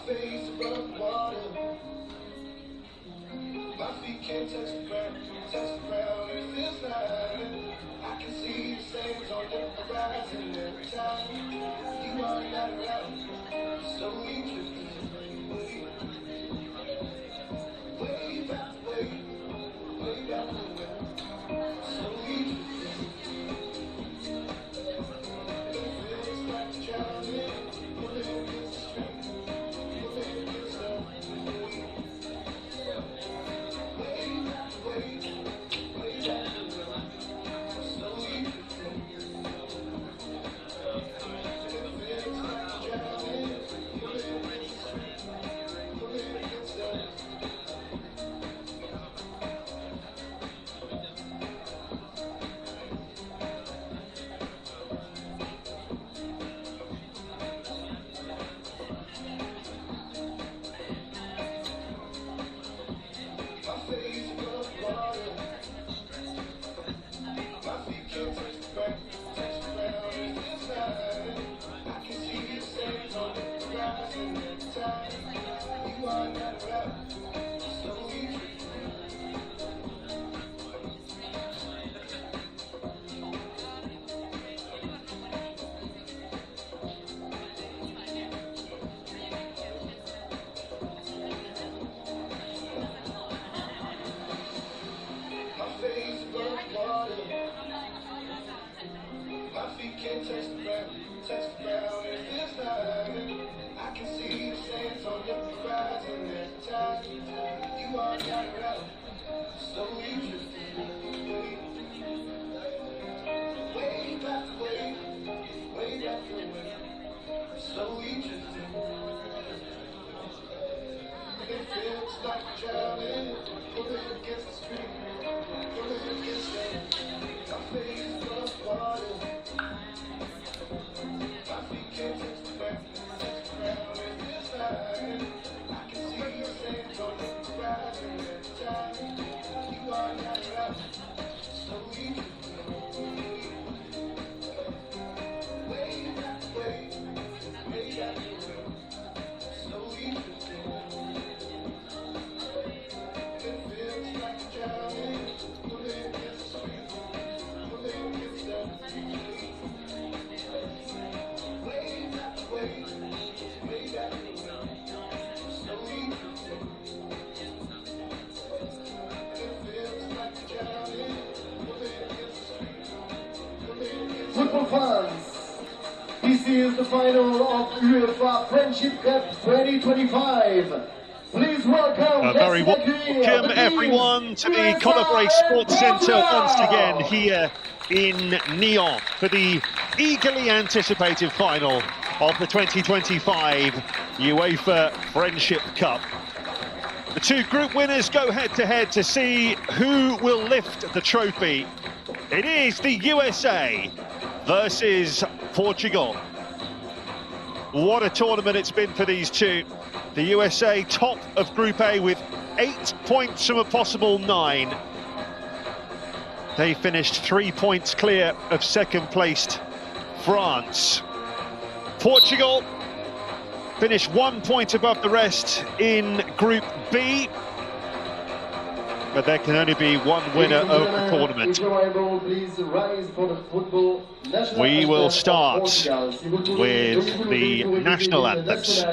face above the water. My feet can't touch the ground, it feels like I can see the sails on the horizon every time you are not around. Slowly drifting away, way back, way back away. Slowly drifting, it feels like drowning, pulling against the strength. rising every time. You are not around, slowly drifting. My face above water. My feet can't touch the ground, it feels like I can see the sands on the horizon every time. You are not around, slowly drifting away. Way back away, slowly drifting. It feels like drowning, pulling against the stream, pulling against the my face above water. My feet can't touch the ground, it feels like I can see your sands on the horizon every time. You are not around, slowly drifting way back away, slowly drifting. It feels like drowning, pulling against the stream, pulling against the way back away, slowly drifting. It feels like drowning, pulling against the stream, pulling against the Football fans, this is the final of UEFA Friendship Cup 2025. Please welcome, very welcome everyone to the Colibri Sports Centre once again here in Nyon for the eagerly anticipated final of the 2025 UEFA Friendship Cup. The two group winners go head-to-head to see who will lift the trophy. It is the USA versus Portugal. What a tournament it's been for these two. The USA top of Group A with 8 points from a possible 9. They finished 3 points clear of second-placed France. Portugal finished 1 point above the rest in Group B. But there can only be one winner of the tournament. We will start with the national anthems.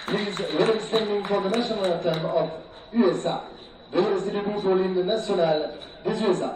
Please remain standing for the national anthem of USA. Veuillez rester debout pour l'hymne national des USA.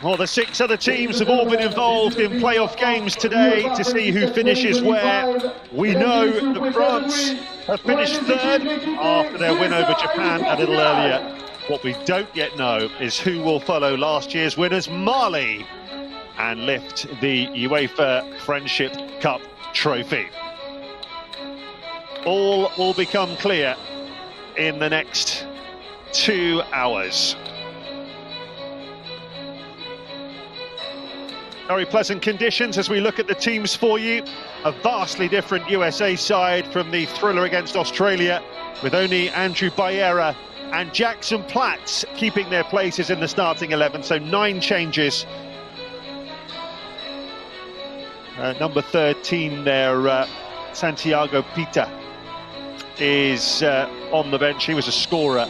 Well, the 6 other teams have all been involved in playoff games today to see who finishes where. We know that France have finished third after their win over Japan a little earlier. What we don't yet know is who will follow last year's winners, Mali, and lift the UEFA Friendship Cup trophy. All will become clear in the next 2 hours. Very pleasant conditions as we look at the teams for you. A vastly different USA side from the thriller against Australia, with only Andrew Bayera and Jackson Platts keeping their places in the starting 11, so 9 changes. Number 13 there, Santiago Pita, is on the bench. He was a scorer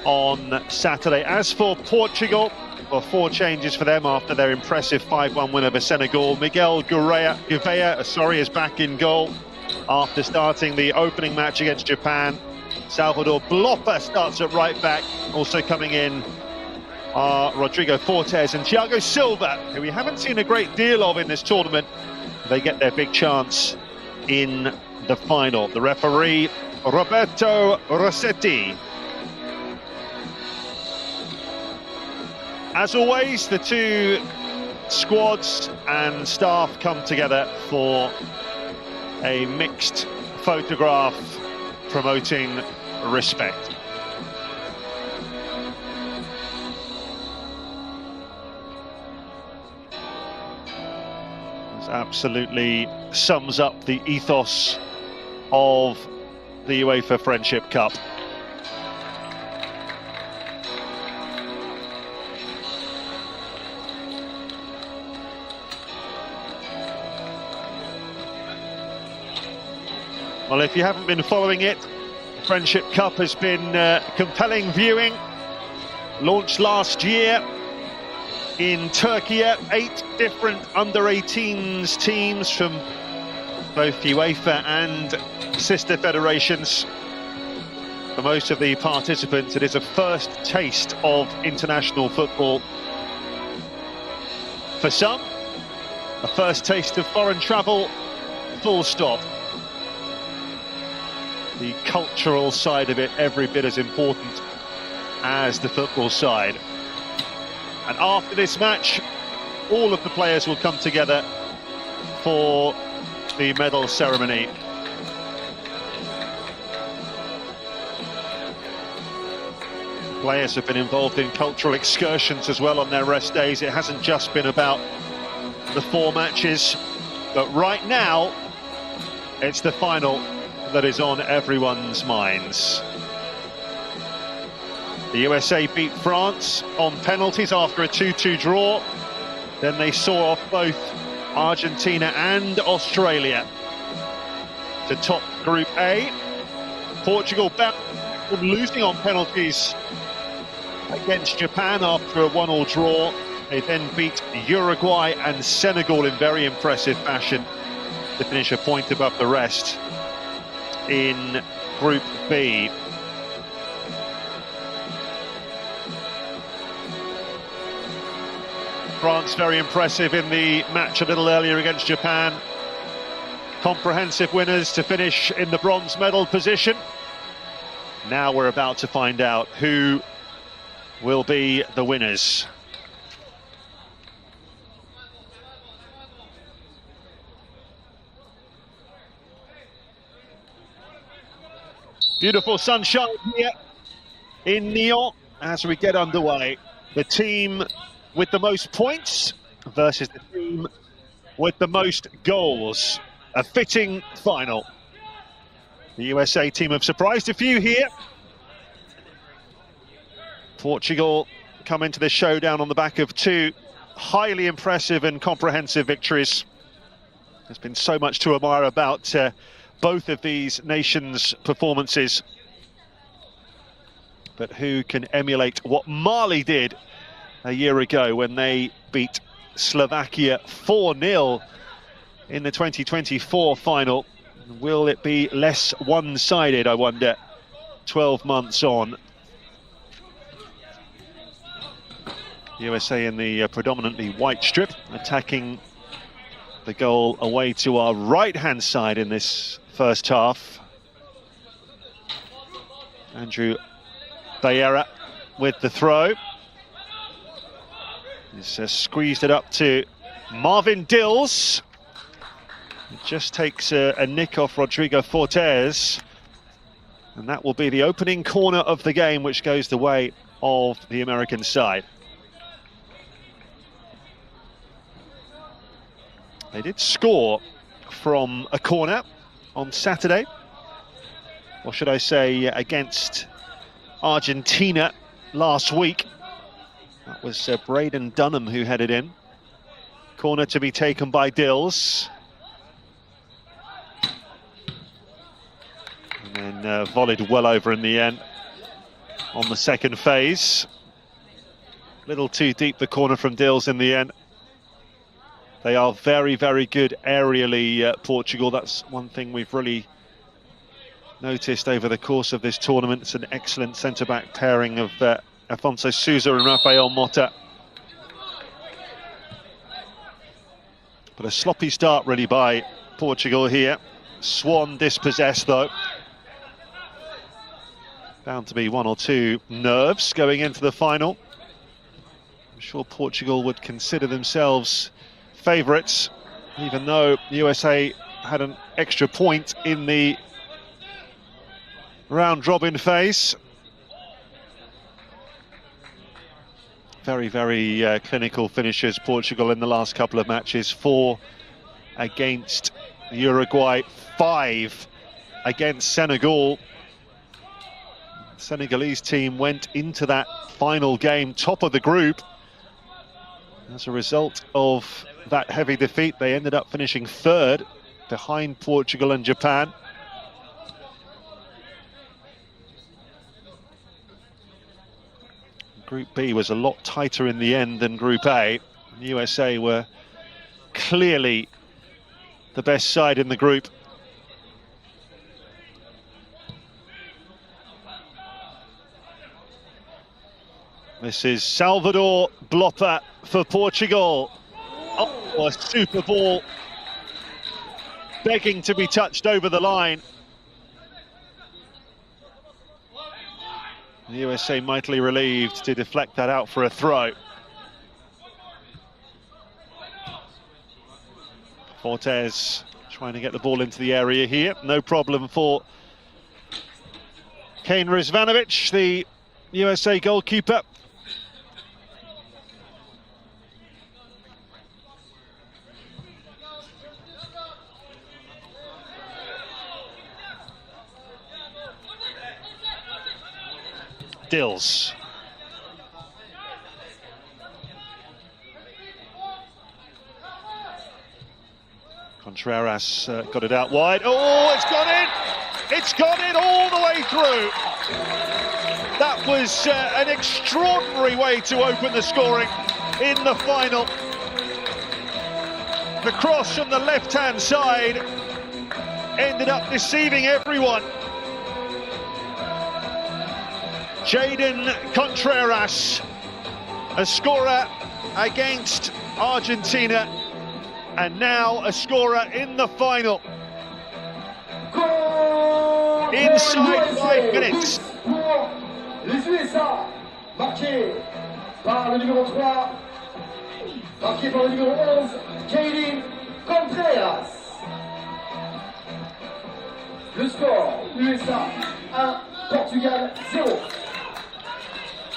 on Saturday. As for Portugal, well, 4 changes for them after their impressive 5-1 win over Senegal. Miguel Gouveia is back in goal after starting the opening match against Japan. Salvador Blopper starts at right back. Also coming in are Rodrigo Fortes and Thiago Silva, who we haven't seen a great deal of in this tournament. They get their big chance in the final. The referee, Roberto Rossetti. As always, the 2 squads and staff come together for a mixed photograph promoting respect. This absolutely sums up the ethos of the UEFA Friendship Cup. Well, if you haven't been following it, the Friendship Cup has been compelling viewing. Launched last year in Turkey, 8 different under-18s teams from both UEFA and sister federations. For most of the participants, it is a first taste of international football. For some, a first taste of foreign travel, full stop. The cultural side of it every bit as important as the football side. And after this match, all of the players will come together for the medal ceremony. Players have been involved in cultural excursions as well on their rest days. It hasn't just been about the 4 matches, but right now it's the final that is on everyone's minds. The USA beat France on penalties after a 2-2 draw. Then they saw off both Argentina and Australia to top Group A. Portugal bounced from losing on penalties against Japan after a 1-1 draw. They then beat Uruguay and Senegal in very impressive fashion to finish a point above the rest in Group B. France very impressive in the match a little earlier against Japan. Comprehensive winners to finish in the bronze medal position. Now we're about to find out who will be the winners. Beautiful sunshine here in Nyon as we get underway. The team with the most points versus the team with the most goals. A fitting final. The USA team have surprised a few here. Portugal come into this showdown on the back of 2 highly impressive and comprehensive victories. There's been so much to admire about both of these nations' performances. But who can emulate what Mali did a year ago when they beat Slovakia 4-0 in the 2024 final? Will it be less one-sided, I wonder, 12 months on? USA in the predominantly white strip, attacking the goal away to our right-hand side in this first half. Andrew Bayera with the throw. He's squeezed it up to Marvin Dills. It just takes a nick off Rodrigo Fortes. And that will be the opening corner of the game, which goes the way of the American side. They did score from a corner on Saturday, or should I say against Argentina last week. That was Braden Dunham who headed in. Corner to be taken by Dills. And then volleyed well over in the end on the second phase. A little too deep the corner from Dills in the end. They are very, very good aerially, Portugal. That's one thing we've really noticed over the course of this tournament. It's an excellent centre-back pairing of Afonso Sousa and Rafael Mota. But a sloppy start really by Portugal here. Swan dispossessed though. Bound to be one or two nerves going into the final. I'm sure Portugal would consider themselves favourites, even though USA had an extra point in the round-robin phase. Very, very clinical finishes, Portugal, in the last couple of matches. 4 against Uruguay, 5 against Senegal. The Senegalese team went into that final game top of the group. As a result of that heavy defeat, they ended up finishing 3rd behind Portugal and Japan. Group B was a lot tighter in the end than Group A. The USA were clearly the best side in the group. This is Salvador Blopper for Portugal. Oh, a super ball, begging to be touched over the line. The USA mightily relieved to deflect that out for a throw. Fortes trying to get the ball into the area here. No problem for Kane Rizvanovic, the USA goalkeeper. Dills. Contreras got it out wide. Oh, it's gone in! It's gone in all the way through. That was an extraordinary way to open the scoring in the final. The cross from the left-hand side ended up deceiving everyone. Jadon Contreras, a scorer against Argentina, and now a scorer in the final. Inside 5 minutes. Les USA, marqué par le numéro 3, marqué par le numéro 11, Jadon Contreras. Le score, USA 1, Portugal 0.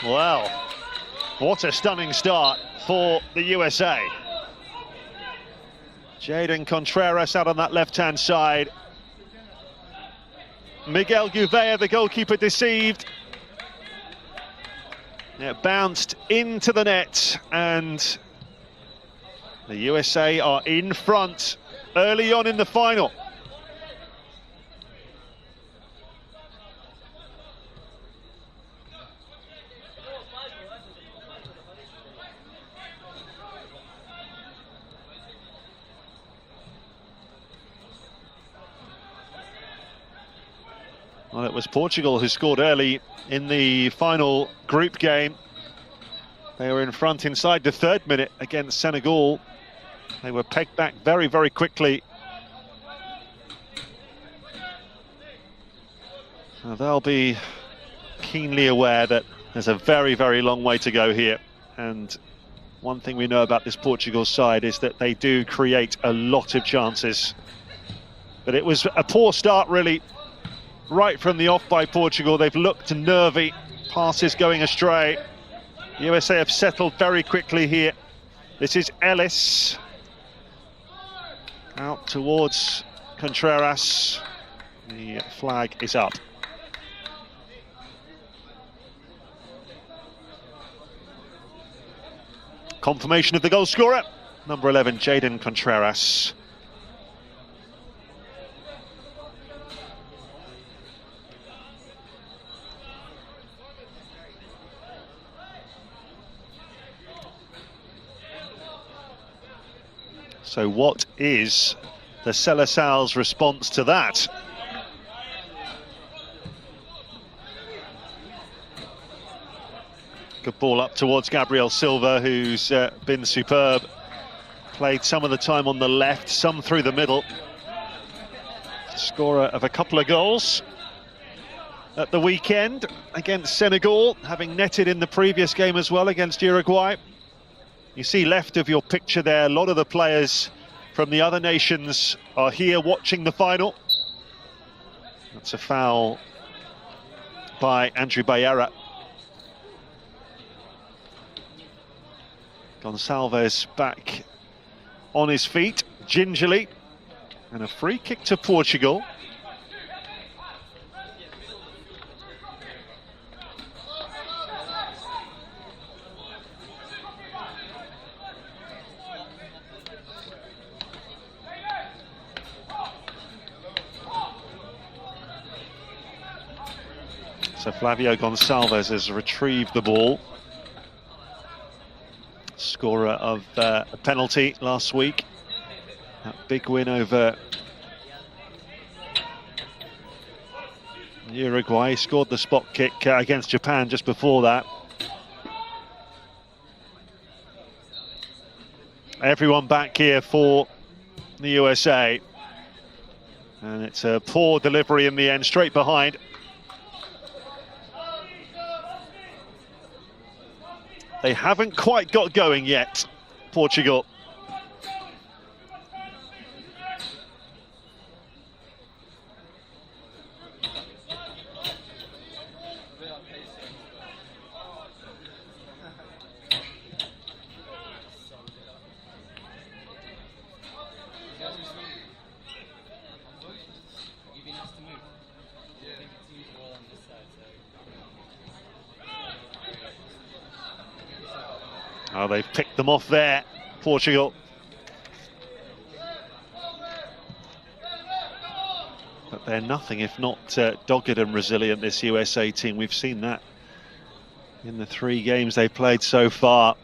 Well, what a stunning start for the USA. Jadon Contreras out on that left-hand side. Miguel Gouveia, the goalkeeper, deceived. It bounced into the net, and the USA are in front early on in the final. Well, it was Portugal who scored early in the final group game. They were in front inside the 3rd minute against Senegal. They were pegged back very, very quickly. Now they'll be keenly aware that there's a very, very long way to go here. And one thing we know about this Portugal side is that they do create a lot of chances. But it was a poor start, really, right from the off by Portugal. They've looked nervy, passes going astray. The USA have settled very quickly here. This is Ellis. Out towards Contreras. The flag is up. Confirmation of the goal scorer, number 11, Jadon Contreras. So what is the Seleção's response to that? Good ball up towards Gabriel Silva, who's been superb. Played some of the time on the left, some through the middle. Scorer of a couple of goals at the weekend against Senegal, having netted in the previous game as well against Uruguay. You see left of your picture there, a lot of the players from the other nations are here watching the final. That's a foul by Andrew Bayera. Gonçalves back on his feet, gingerly, and a free kick to Portugal. So Flavio Gonçalves has retrieved the ball. Scorer of a penalty last week. That big win over Uruguay. Scored the spot kick against Japan just before that. Everyone back here for the USA. And it's a poor delivery in the end, straight behind. They haven't quite got going yet, Portugal. Oh, they've picked them off there, Portugal. But they're nothing if not dogged and resilient, this USA team. We've seen that in the 3 games they've played so far.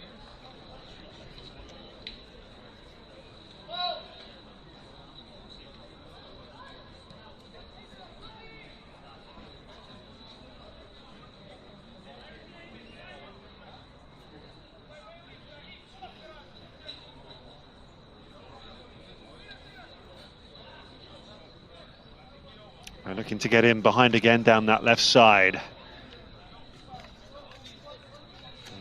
They're looking to get in behind again down that left side.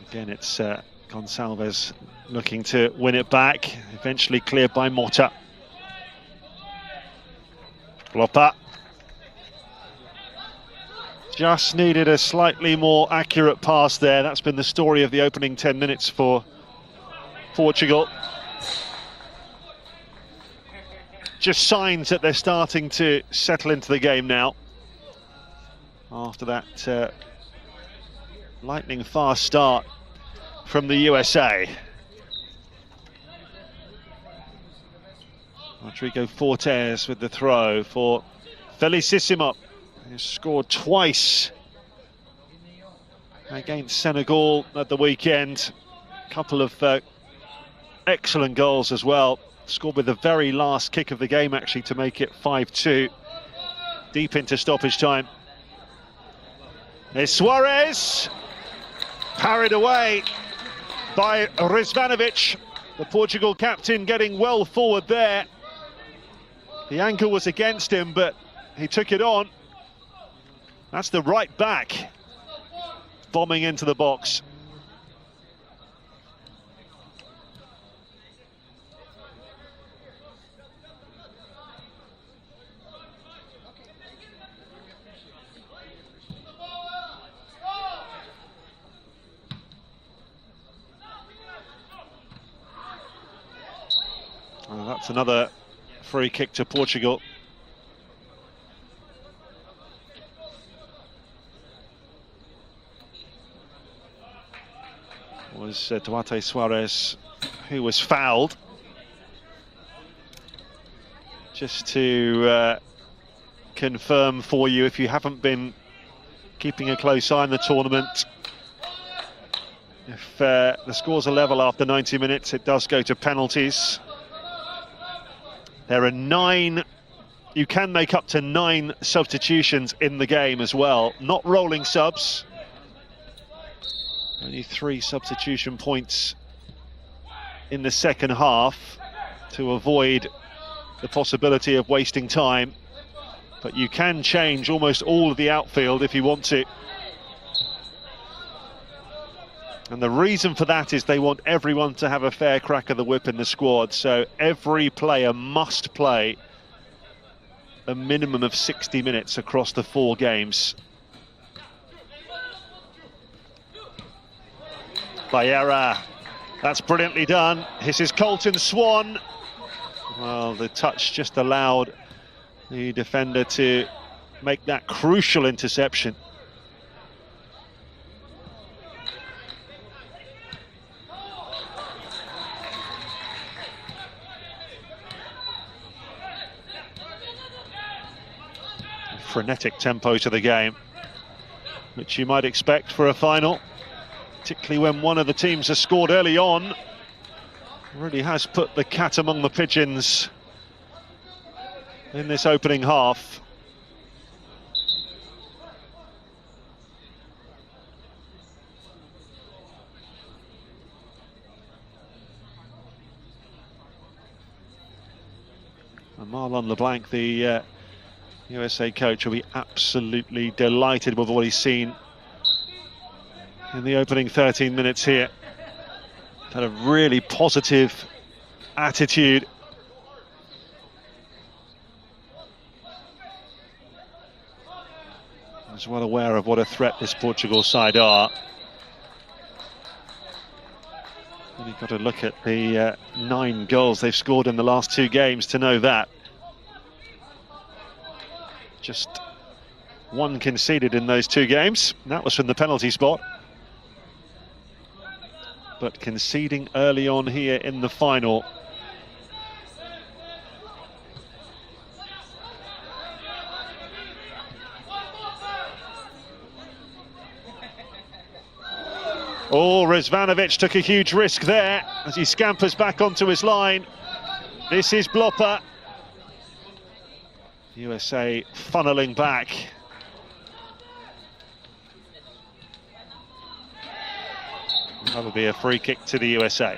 Again, it's Gonçalves looking to win it back. Eventually cleared by Mota. Flopper. Just needed a slightly more accurate pass there. That's been the story of the opening 10 minutes for Portugal. Just signs that they're starting to settle into the game now. After that lightning fast start from the USA. Rodrigo Fortes with the throw for Felicissimo, who scored twice against Senegal at the weekend. A couple of excellent goals as well. Scored with the very last kick of the game, actually, to make it 5-2. Deep into stoppage time. There's Suarez. Parried away by Rizvanovic, the Portugal captain, getting well forward there. The ankle was against him, but he took it on. That's the right back bombing into the box. Well, that's another free kick to Portugal. It was Duarte Suarez who was fouled. Just to confirm for you, if you haven't been keeping a close eye on the tournament, if the scores are level after 90 minutes, it does go to penalties. There are 9, you can make up to 9 substitutions in the game as well, not rolling subs. Only 3 substitution points in the second half to avoid the possibility of wasting time. But you can change almost all of the outfield if you want to. And the reason for that is they want everyone to have a fair crack of the whip in the squad. So every player must play a minimum of 60 minutes across the 4 games. Bayera, that's brilliantly done. This is Colton Swan. Well, the touch just allowed the defender to make that crucial interception. Frenetic tempo to the game, which you might expect for a final, particularly when one of the teams has scored early on. Really has put the cat among the pigeons in this opening half. And Marlon LeBlanc, the USA coach, will be absolutely delighted with what he's seen in the opening 13 minutes here. Had a really positive attitude. He's well aware of what a threat this Portugal side are. And you've got to look at the 9 goals they've scored in the last 2 games to know that. Just 1 conceded in those 2 games. That was from the penalty spot. But conceding early on here in the final. Oh, Rizvanovic took a huge risk there as he scampers back onto his line. This is Blopper. USA funneling back. That'll be a free kick to the USA.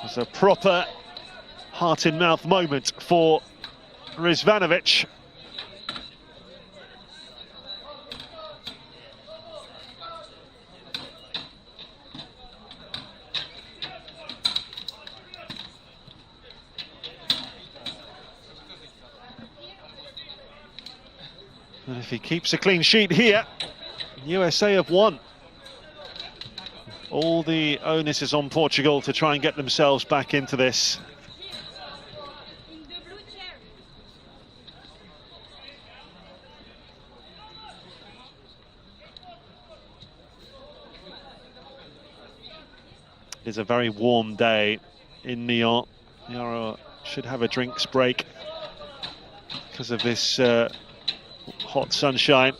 It's a proper heart-in-mouth moment for Rizvanovic. And if he keeps a clean sheet here, USA have won. All the onus is on Portugal to try and get themselves back into this. It is a very warm day in Nyon. Yara should have a drinks break because of this hot sunshine.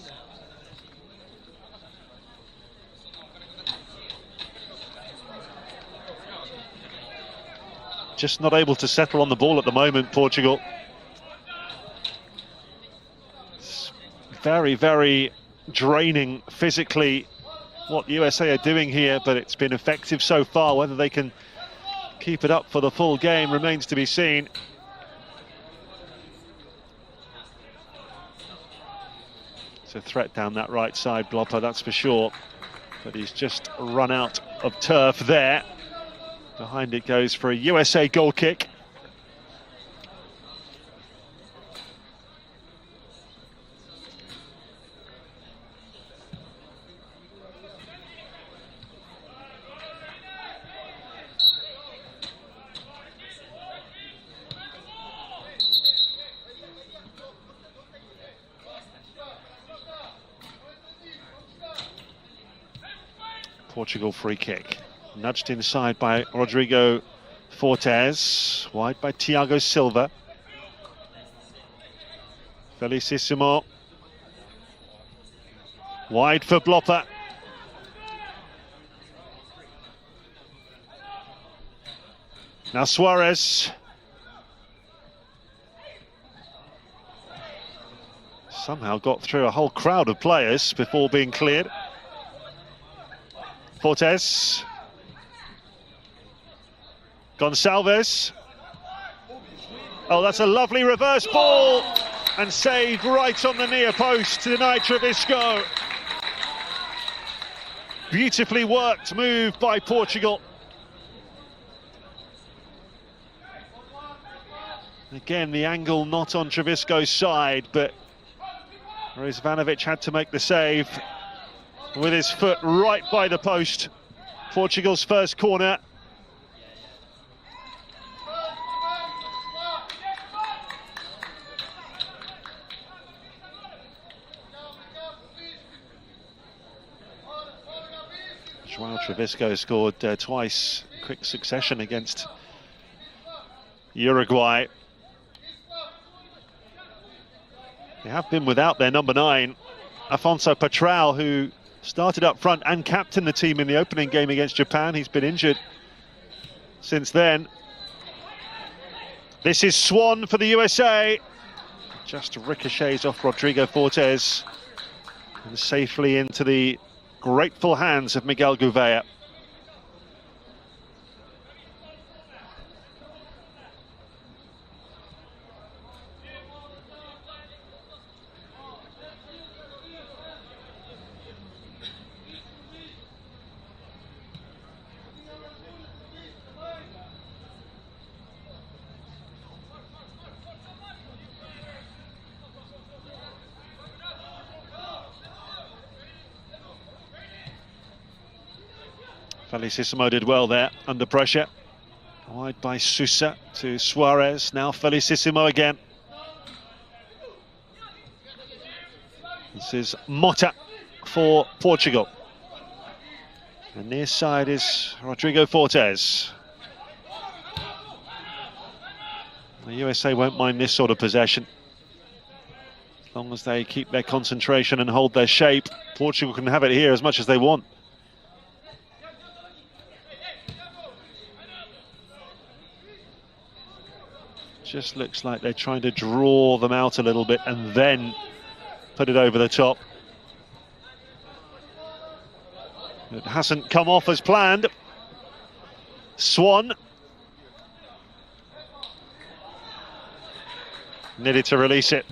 Just not able to settle on the ball at the moment, Portugal. It's very, very draining physically what USA are doing here, but it's been effective so far. Whether they can keep it up for the full game remains to be seen. It's a threat down that right side, Blopper, that's for sure. But he's just run out of turf there. Behind it goes for a USA goal kick. Portugal free kick. Nudged inside by Rodrigo Fortes. Wide by Thiago Silva. Felicissimo. Wide for Blopper. Now Suarez. Somehow got through a whole crowd of players before being cleared. Fortes. Gonçalves. Oh, that's a lovely reverse ball and saved right on the near post tonight, Trevisco. Beautifully worked move by Portugal. Again, the angle not on Trevisco's side, but Rizvanovic had to make the save with his foot right by the post. Portugal's first corner. João Trevisco scored twice in quick succession against Uruguay. They have been without their number 9, Afonso Patral, who started up front and captained the team in the opening game against Japan. He's been injured since then. This is Swan for the USA. Just ricochets off Rodrigo Fortes and safely into the grateful hands of Miguel Gouveia. Felicissimo did well there, under pressure. Wide by Sousa to Suarez, now Felicissimo again. This is Mota for Portugal. And near side is Rodrigo Fortes. The USA won't mind this sort of possession. As long as they keep their concentration and hold their shape, Portugal can have it here as much as they want. Just looks like they're trying to draw them out a little bit and then put it over the top. It hasn't come off as planned. Swan. Needed to release it.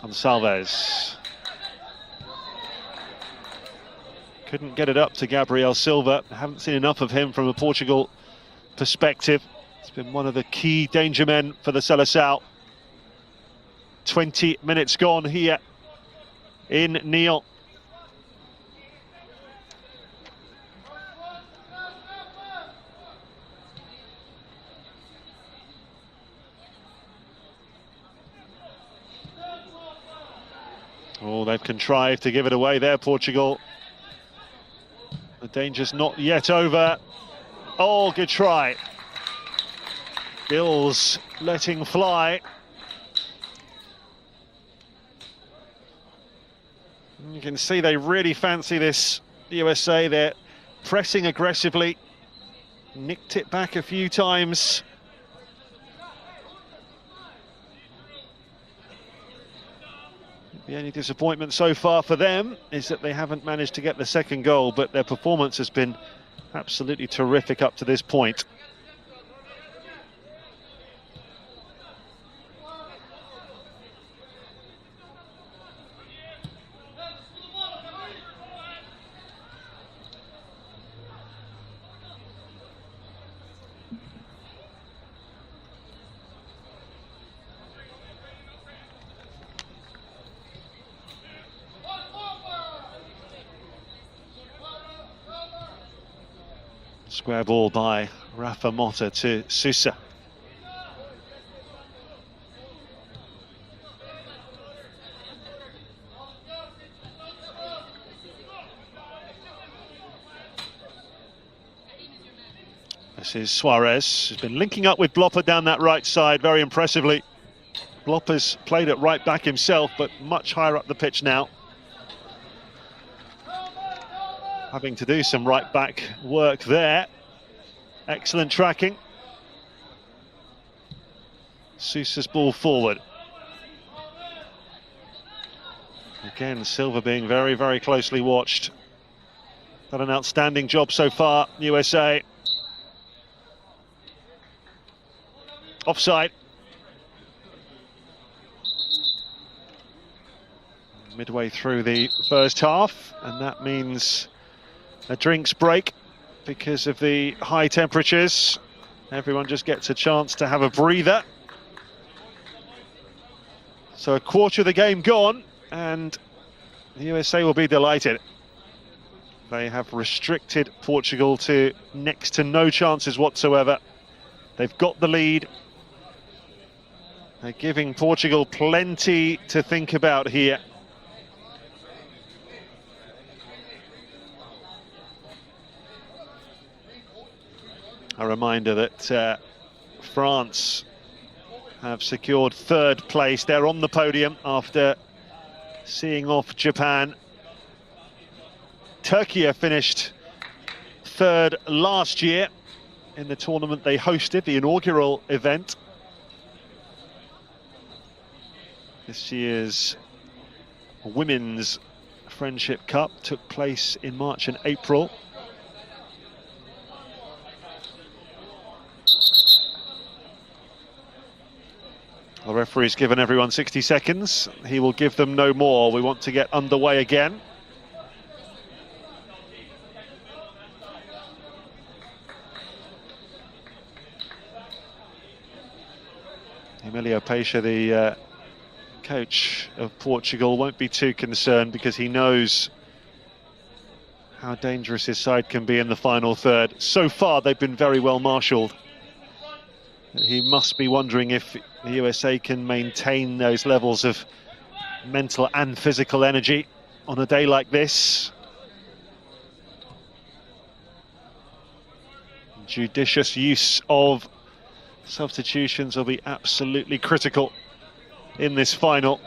Gonçalves. Couldn't get it up to Gabriel Silva. Haven't seen enough of him from a Portugal perspective. It's been one of the key danger men for the Seleção. 20 minutes gone here in Nyon. Oh, they've contrived to give it away there, Portugal. The danger's not yet over. Oh, good try. Gills letting fly. You can see they really fancy this USA. They're pressing aggressively. Nicked it back a few times. The only disappointment so far for them is that they haven't managed to get the second goal, but their performance has been absolutely terrific up to this point. Square ball by Rafa Motta to Sousa. This is Suarez, who's been linking up with Blopper down that right side very impressively. Blopper's played it right back himself, but much higher up the pitch now. Having to do some right back work there. Excellent tracking. Sousa's ball forward. Again, Silva being very, very closely watched. Done an outstanding job so far, USA. Offside. Midway through the first half, and that means a drinks break because of the high temperatures. Everyone just gets a chance to have a breather. So a quarter of the game gone, and the USA will be delighted. They have restricted Portugal to next to no chances whatsoever. They've got the lead. They're giving Portugal plenty to think about here. A reminder that France have secured third place. They're on the podium after seeing off Japan. Turkey finished third last year in the tournament they hosted, the inaugural event. This year's Women's Friendship Cup took place in March and April. The referee's given everyone 60 seconds. He will give them no more. We want to get underway again. Emilio Peixa, the coach of Portugal, won't be too concerned because he knows how dangerous his side can be in the final third. So far, they've been very well marshalled. He must be wondering if the USA can maintain those levels of mental and physical energy on a day like this. Judicious use of substitutions will be absolutely critical in this final.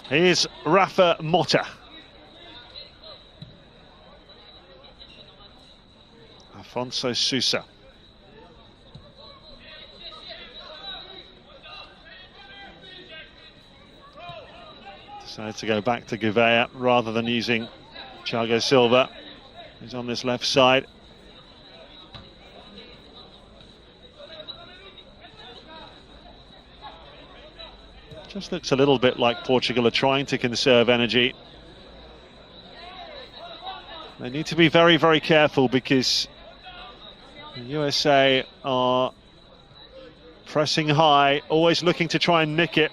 Here's Rafa Motta. Afonso Sousa. Decided to go back to Gouveia rather than using Thiago Silva, who's on this left side. Just looks a little bit like Portugal are trying to conserve energy. They need to be very, very careful because the USA are pressing high, always looking to try and nick it.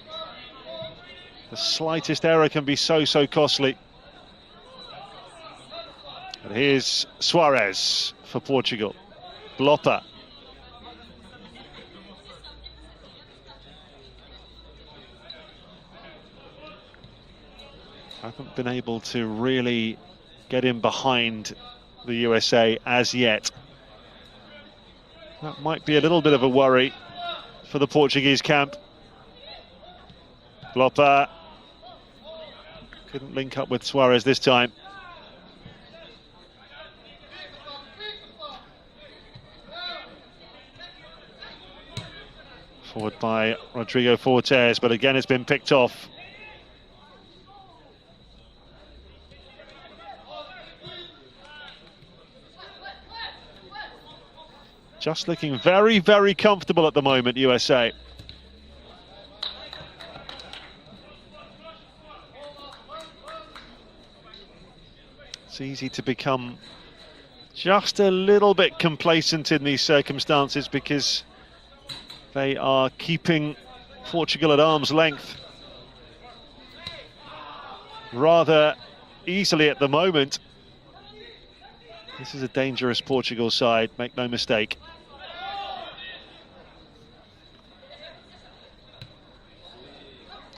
The slightest error can be so, so costly. Here's Suarez for Portugal. Blopper. Haven't been able to really get in behind the USA as yet. That might be a little bit of a worry for the Portuguese camp. Blopper couldn't link up with Suarez this time. Forward by Rodrigo Fortes, but again it's been picked off. Just looking very, very comfortable at the moment, USA. It's easy to become just a little bit complacent in these circumstances because they are keeping Portugal at arm's length rather easily at the moment. This is a dangerous Portugal side, make no mistake.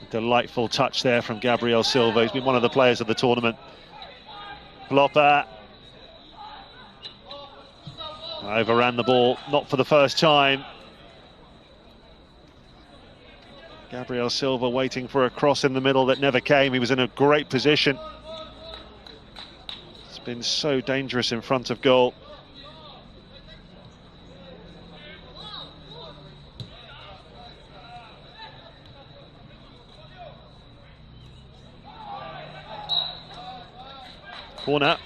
A delightful touch there from Gabriel Silva. He's been one of the players of the tournament. Blopper. Overran the ball, not for the first time. Gabriel Silva waiting for a cross in the middle that never came. He was in a great position. It's been so dangerous in front of goal. Corner.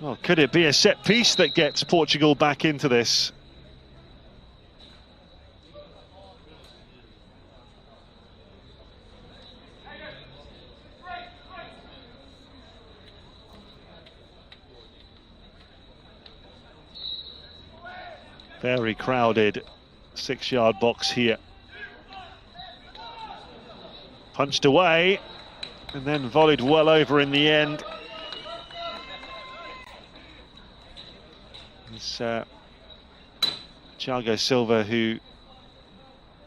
Oh, could it be a set piece that gets Portugal back into this? Very crowded 6-yard box here. Punched away and then volleyed well over in the end. It's Thiago Silva who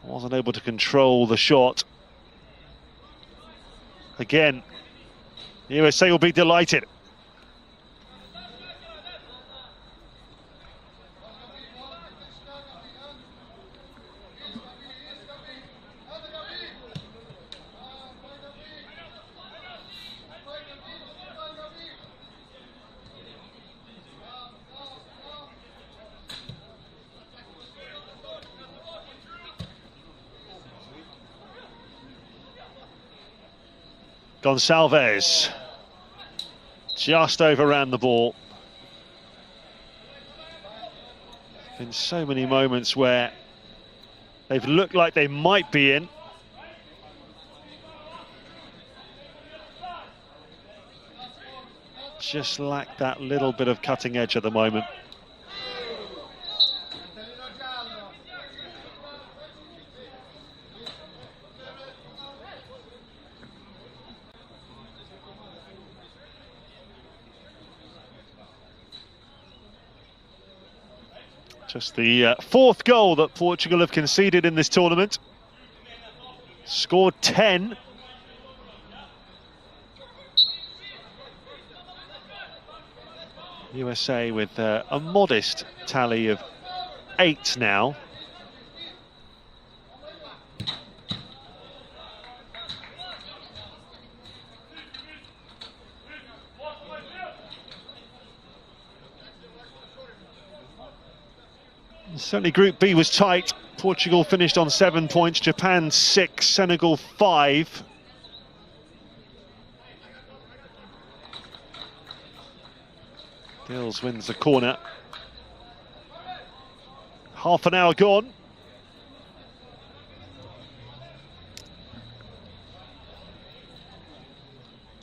wasn't able to control the shot. Again, the USA will be delighted. Gonçalves just overran the ball. Been so many moments where they've looked like they might be in. Just lack that little bit of cutting edge at the moment. Just the fourth goal that Portugal have conceded in this tournament. Scored 10. USA with a modest tally of 8 now. Certainly Group B was tight. Portugal finished on 7 points, Japan 6, Senegal 5. Dills wins the corner. Half an hour gone.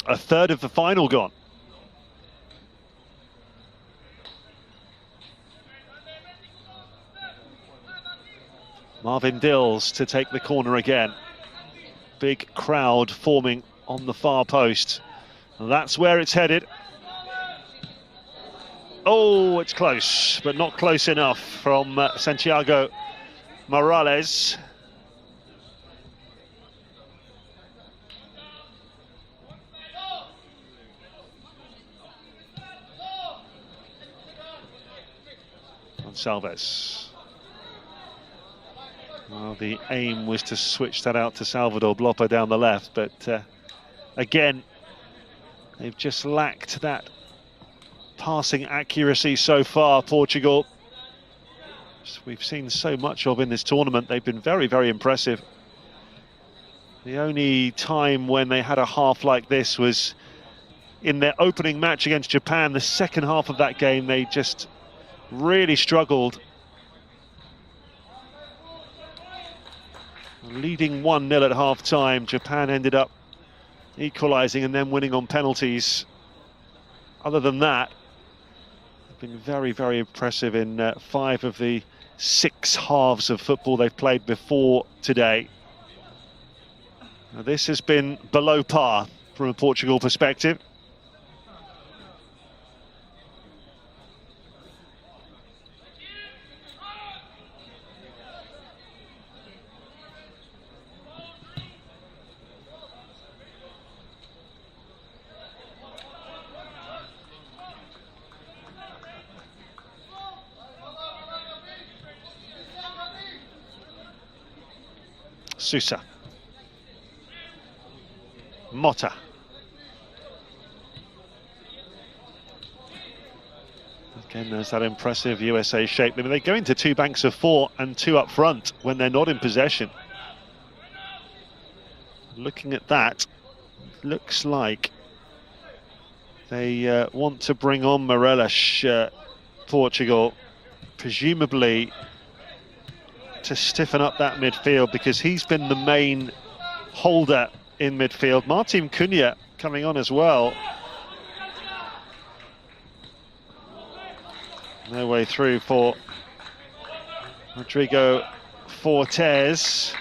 A third of the final gone. Marvin Dills to take the corner again. big crowd forming on the far post. And that's where it's headed. Oh, it's close, but not close enough from Santiago Morales. Gonçalves. Well, the aim was to switch that out to Salvador Blopa down the left, but again, they've just lacked that passing accuracy so far, Portugal. We've seen so much of in this tournament. They've been very, very impressive. The only time when they had a half like this was in their opening match against Japan. The second half of that game, they just really struggled. Leading 1-0 at half-time, Japan ended up equalising and then winning on penalties. Other than that, they've been very, very impressive in 5 of the 6 halves of football they've played before today. Now, this has been below par from a Portugal perspective. Sousa. Mota. Again, there's that impressive USA shape. I mean, they go into 2 banks of 4 and 2 up front when they're not in possession. Looking at that, looks like they want to bring on Morelos, Portugal, presumably to stiffen up that midfield, because he's been the main holder in midfield. Martin Cunha coming on as well. No way through for Rodrigo Fortes.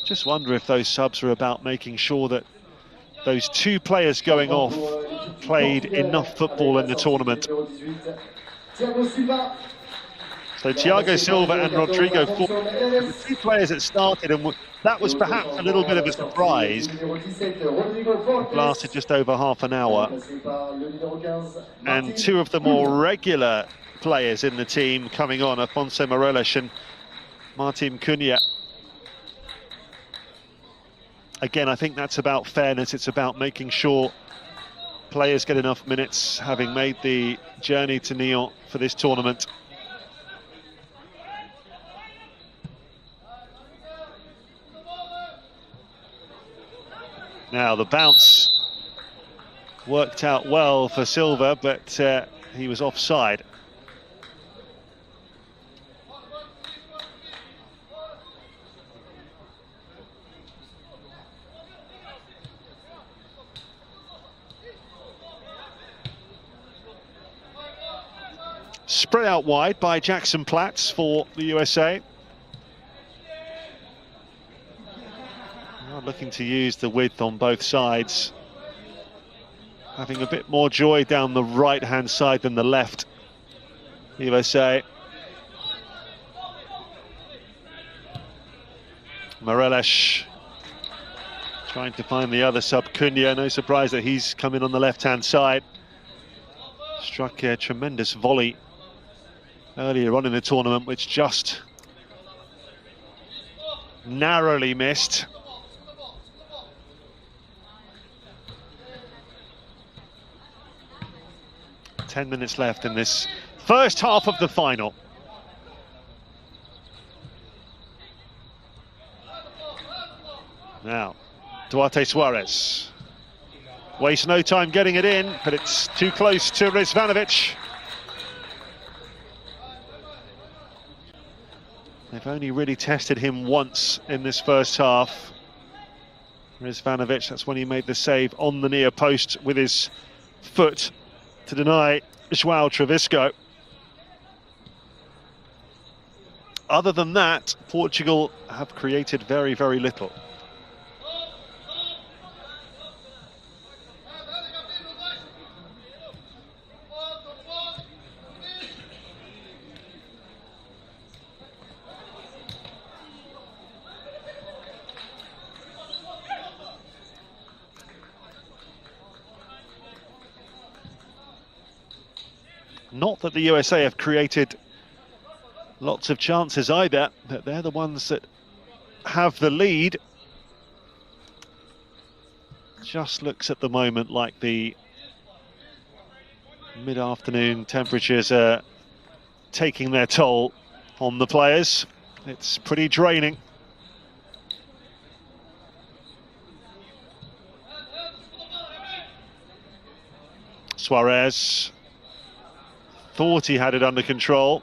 Just wonder if those subs are about making sure that those 2 players going off played enough football in the tournament. So Thiago Silva and Rodrigo Fortes, the 2 players that started, and that was perhaps a little bit of a surprise. It lasted just over half an hour. And 2 of the more regular players in the team coming on, Afonso Morelos and Martin Cunha. Again, I think that's about fairness. It's about making sure players get enough minutes, having made the journey to Nyon for this tournament. Now, the bounce worked out well for Silva, but he was offside. Spread out wide by Jackson Platts for the USA. Looking to use the width on both sides. Having a bit more joy down the right-hand side than the left, USA. Morelos trying to find the other sub, Cunha. No surprise that he's coming on the left-hand side. Struck a tremendous volley earlier on in the tournament, which just narrowly missed. Ten minutes left in this first half of the final. Now, Duarte Suarez. Wastes no time getting it in, but it's too close to Rizvanovic. They've only really tested him once in this first half. Rizvanovic, that's when he made the save on the near post with his foot to deny João Trevisco. other than that, Portugal have created very, very little. Not that the USA have created lots of chances either, but they're the ones that have the lead. Just looks at the moment like the mid-afternoon temperatures are taking their toll on the players. It's pretty draining. Suarez thought he had it under control.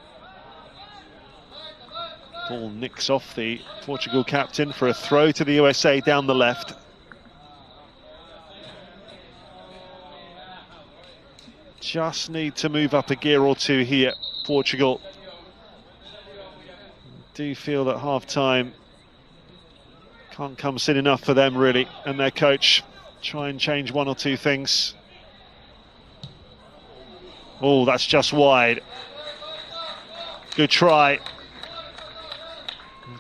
Ball nicks off the Portugal captain for a throw to the USA down the left. Just need to move up a gear or two here, Portugal. Do feel that half-time can't come soon enough for them, really, and their coach. Try and change one or two things. Oh, that's just wide. Good try.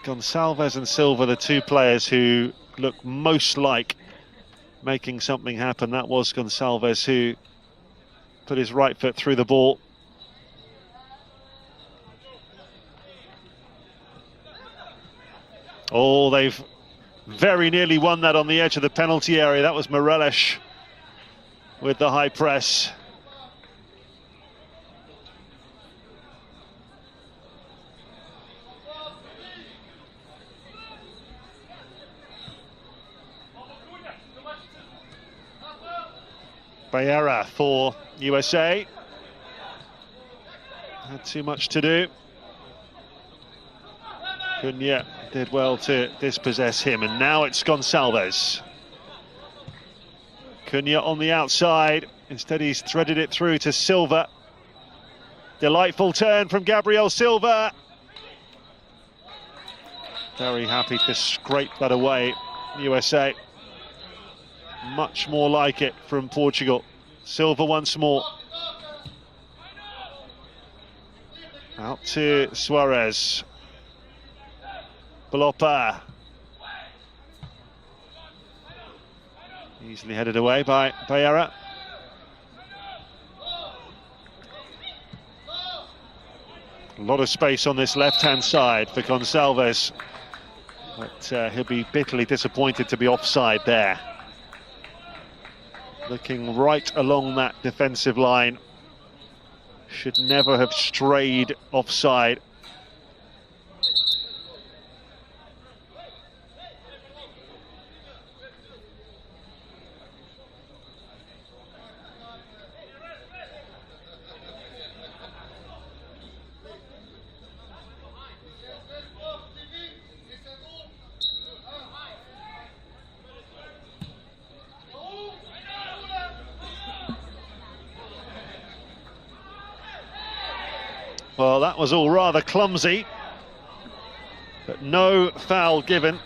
Gonçalves and Silva, the two players who look most like making something happen. That was Gonçalves who put his right foot through the ball. Oh, they've very nearly won that on the edge of the penalty area. That was Morelos with the high press. Bayera for USA. Had too much to do. Cunha did well to dispossess him, and now it's Gonçalves. Cunha on the outside. Instead, he's threaded it through to Silva. Delightful turn from Gabriel Silva. Very happy to scrape that away, USA. Much more like it from Portugal. Silva once more. Out to Suarez. Blopa. Easily headed away by Bayera. A lot of space on this left-hand side for Gonçalves. But he'll be bitterly disappointed to be offside there. Looking right along that defensive line. Should never have strayed offside. Well, that was all rather clumsy, but no foul given.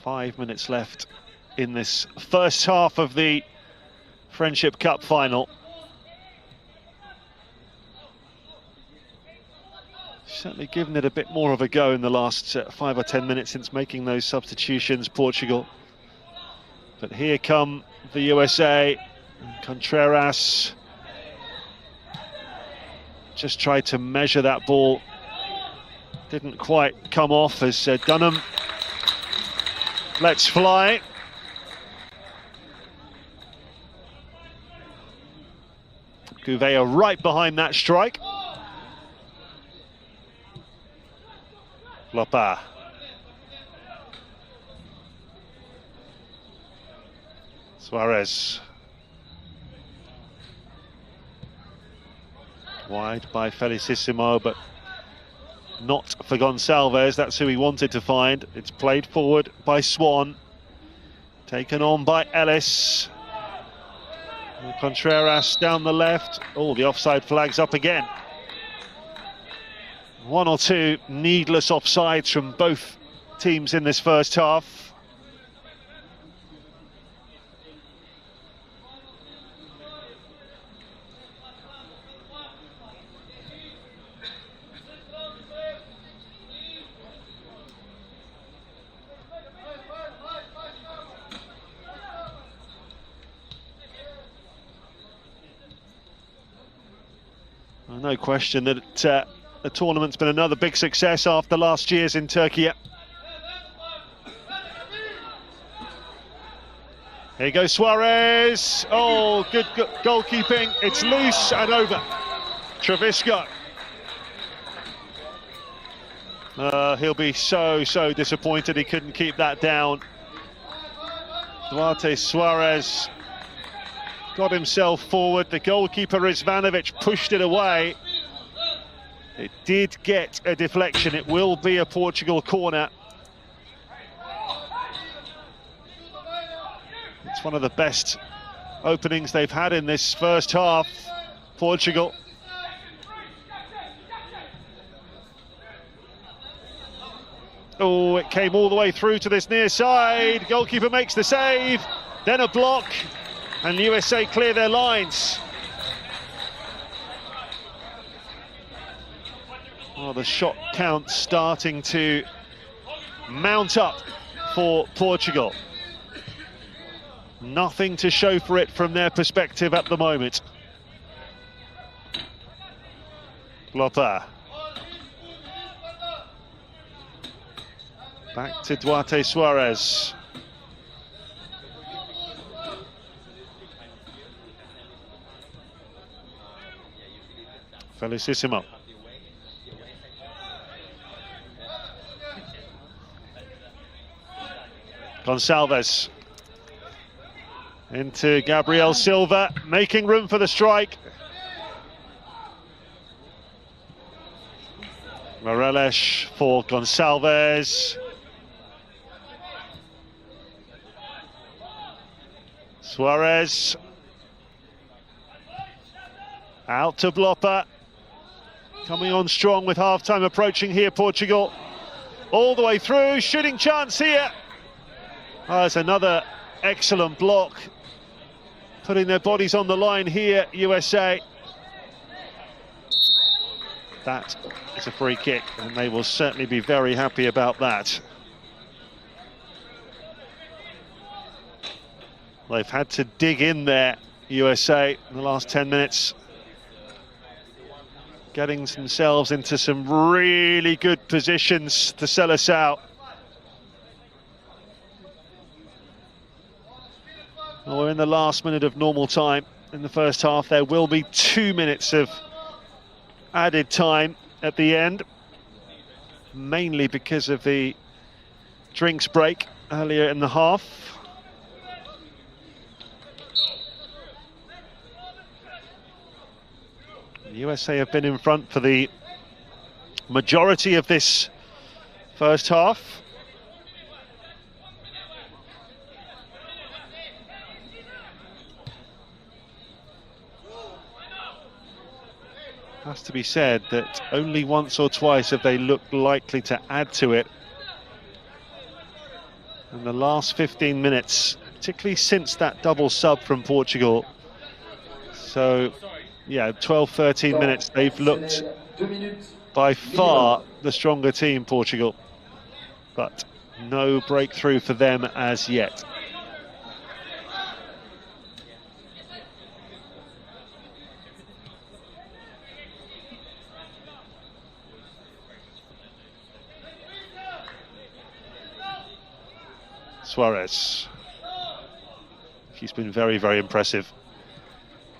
Five minutes left in this first half of the Friendship Cup final. Certainly given it a bit more of a go in the last 5 or 10 minutes since making those substitutions, Portugal. But here come the USA. Contreras just tried to measure that ball. Didn't quite come off as Dunham lets fly. Gouveia right behind that strike. Blopa. Suarez. Wide by Felicissimo, but not for Gonçalves. That's who he wanted to find. It's played forward by Swan, taken on by Ellis. Contreras down the left. Oh, the offside flag's up again. One or two needless offsides from both teams in this first half. No question that the tournament's been another big success after last year's in Turkey. Here goes Suarez. Oh, good goalkeeping. It's loose and over. Trevisco. He'll be so disappointed he couldn't keep that down. Duarte Suarez got himself forward. The goalkeeper Rizvanovic pushed it away. It did get a deflection. It will be a Portugal corner. It's one of the best openings they've had in this first half, Portugal. Oh, it came all the way through to this near side. Goalkeeper makes the save, then a block, and USA clear their lines. Oh, the shot count starting to mount up for Portugal. Nothing to show for it from their perspective at the moment. Lopa. Back to Duarte Suarez. Felicissimo. Gonçalves. Into Gabriel Silva, making room for the strike. Morelos for Gonçalves. Suarez. Out to Blopa. Coming on strong with half-time approaching here, Portugal. All the way through, shooting chance here. Oh, there's another excellent block. Putting their bodies on the line here, USA. That is a free kick, and they will certainly be very happy about that. They've had to dig in there, USA, in the last 10 minutes. Getting themselves into some really good positions to sell us out. Well, we're in the last minute of normal time in the first half. There will be 2 minutes of added time at the end, mainly because of the drinks break earlier in the half. The USA have been in front for the majority of this first half. Has to be said that only once or twice have they looked likely to add to it. In the last 15 minutes, particularly since that double sub from Portugal. So, yeah, 12, 13 minutes, they've looked by far the stronger team, Portugal. But no breakthrough for them as yet. Suarez. He's been very, very impressive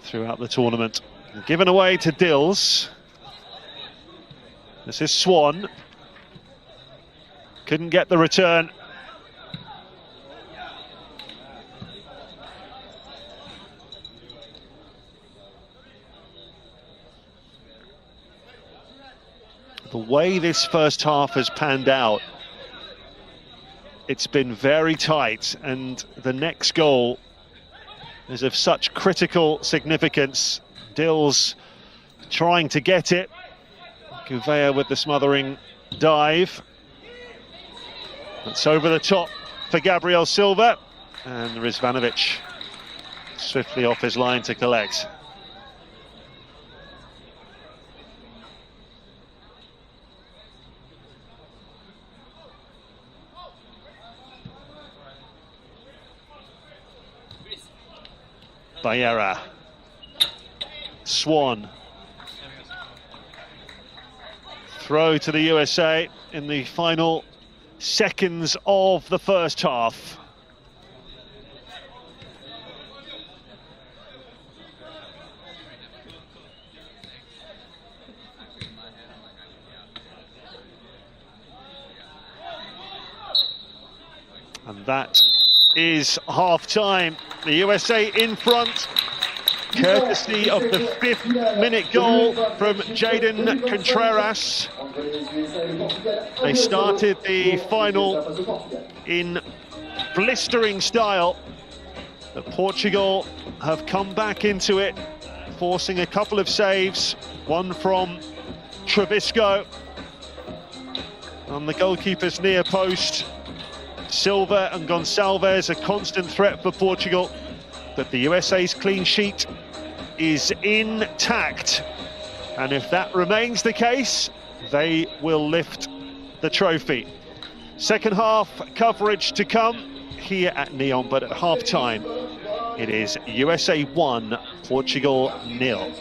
throughout the tournament. Given away to Dills. This is Swan. Couldn't get the return. the way this first half has panned out, it's been very tight, and the next goal is of such critical significance. Dills trying to get it. Gouveia with the smothering dive. It's over the top for Gabriel Silva, and Rizvanovic swiftly off his line to collect. Bayera. Swan. Throw to the USA in the final seconds of the first half. And that is half-time. The USA in front, courtesy of the 5th-minute goal from Jadon Contreras. They started the final in blistering style, but Portugal have come back into it, forcing a couple of saves, one from Trevisco on the goalkeeper's near post. Silva and Gonçalves a constant threat for Portugal, but the USA's clean sheet is intact, and if that remains the case, they will lift the trophy. Second half coverage to come here at Neon, but at half-time it is USA 1, Portugal 0.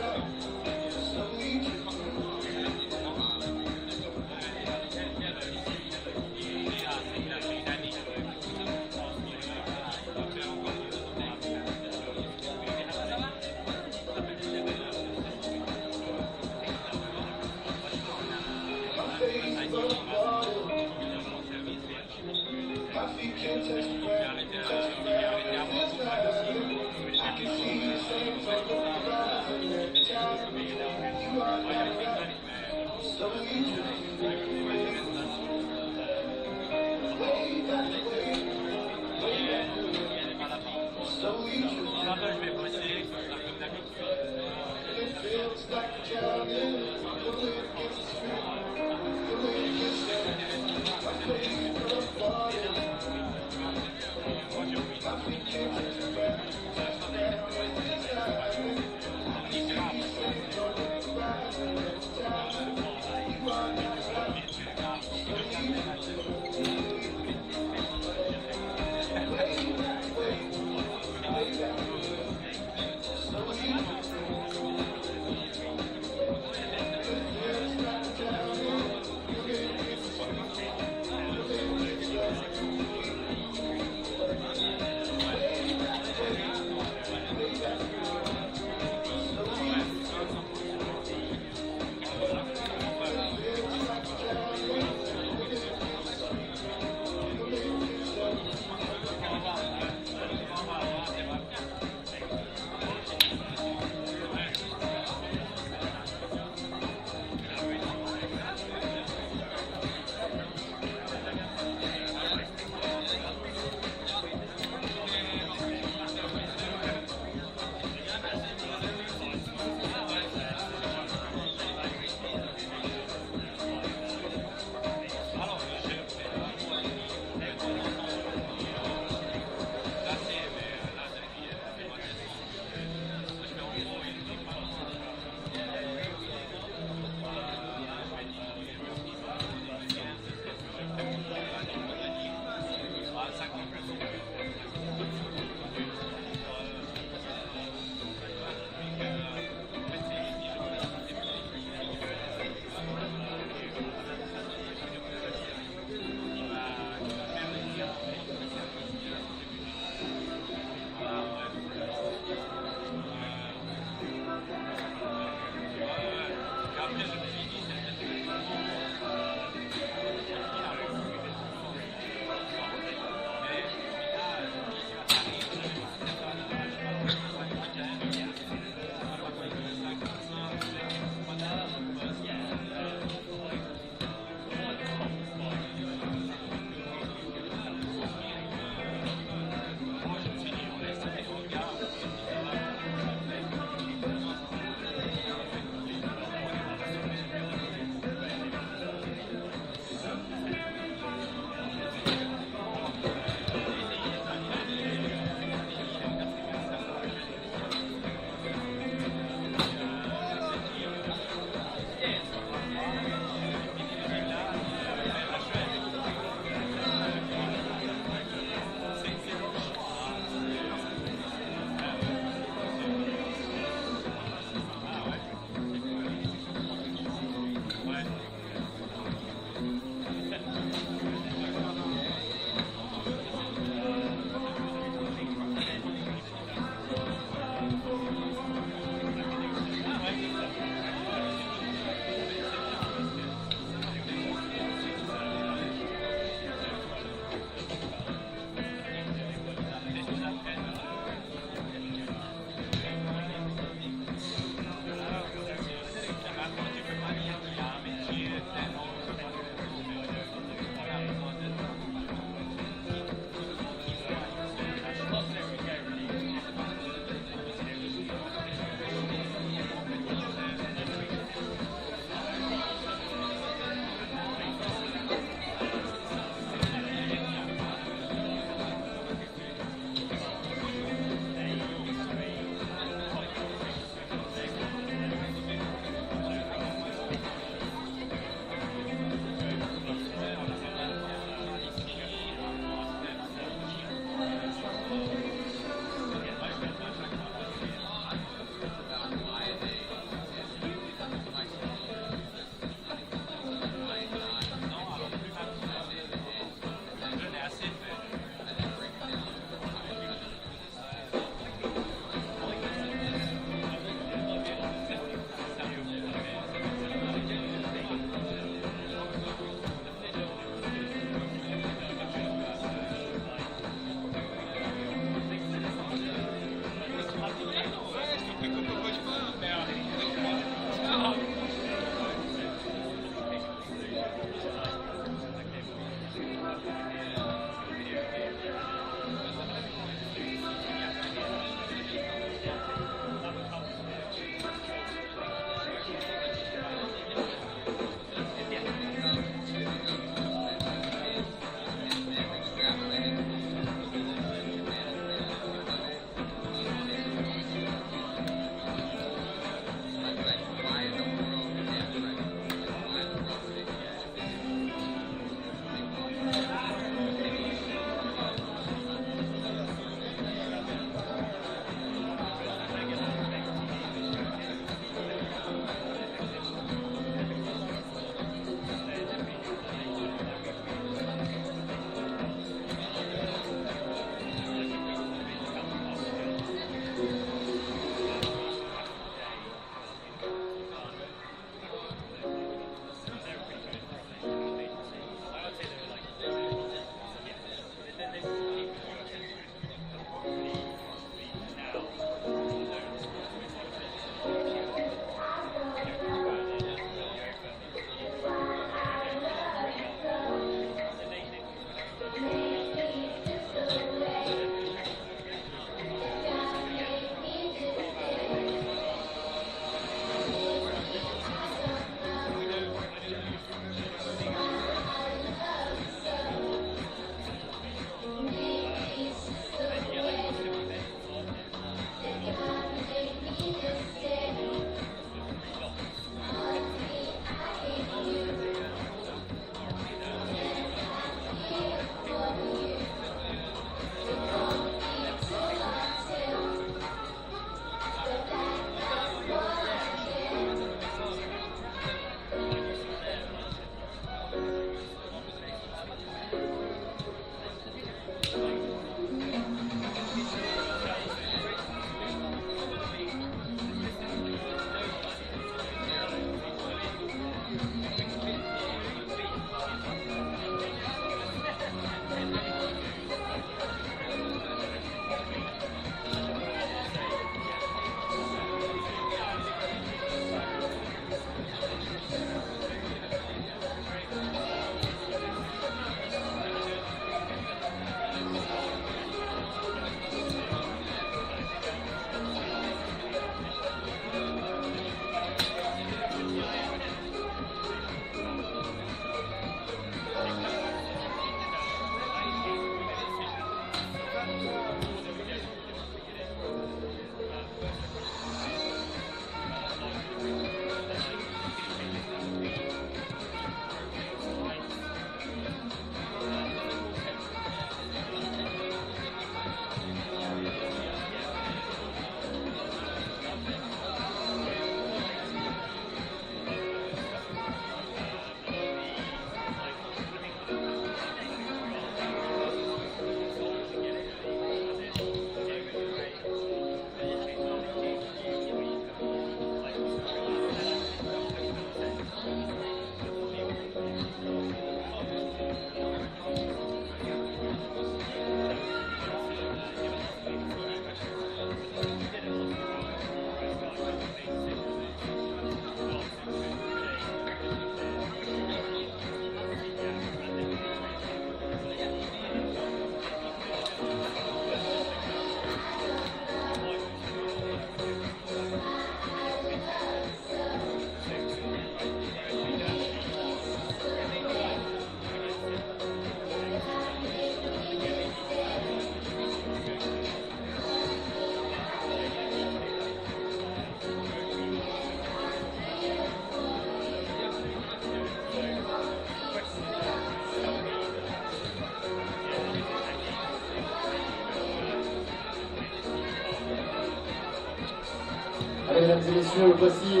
Allez, mesdames et messieurs, voici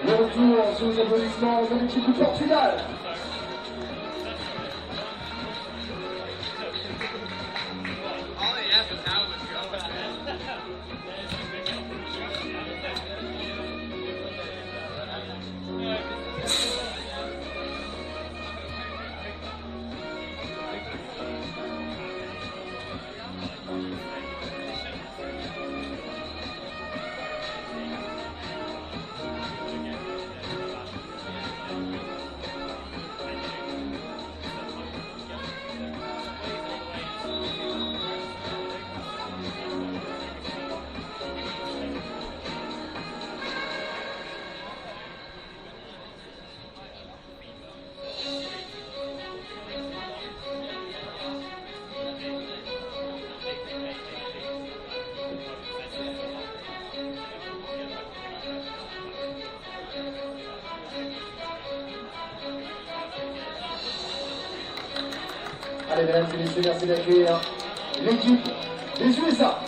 le retour sous les applaudissements de l'équipe du Portugal. Allez, mesdames et messieurs, merci d'accueillir l'équipe des USA.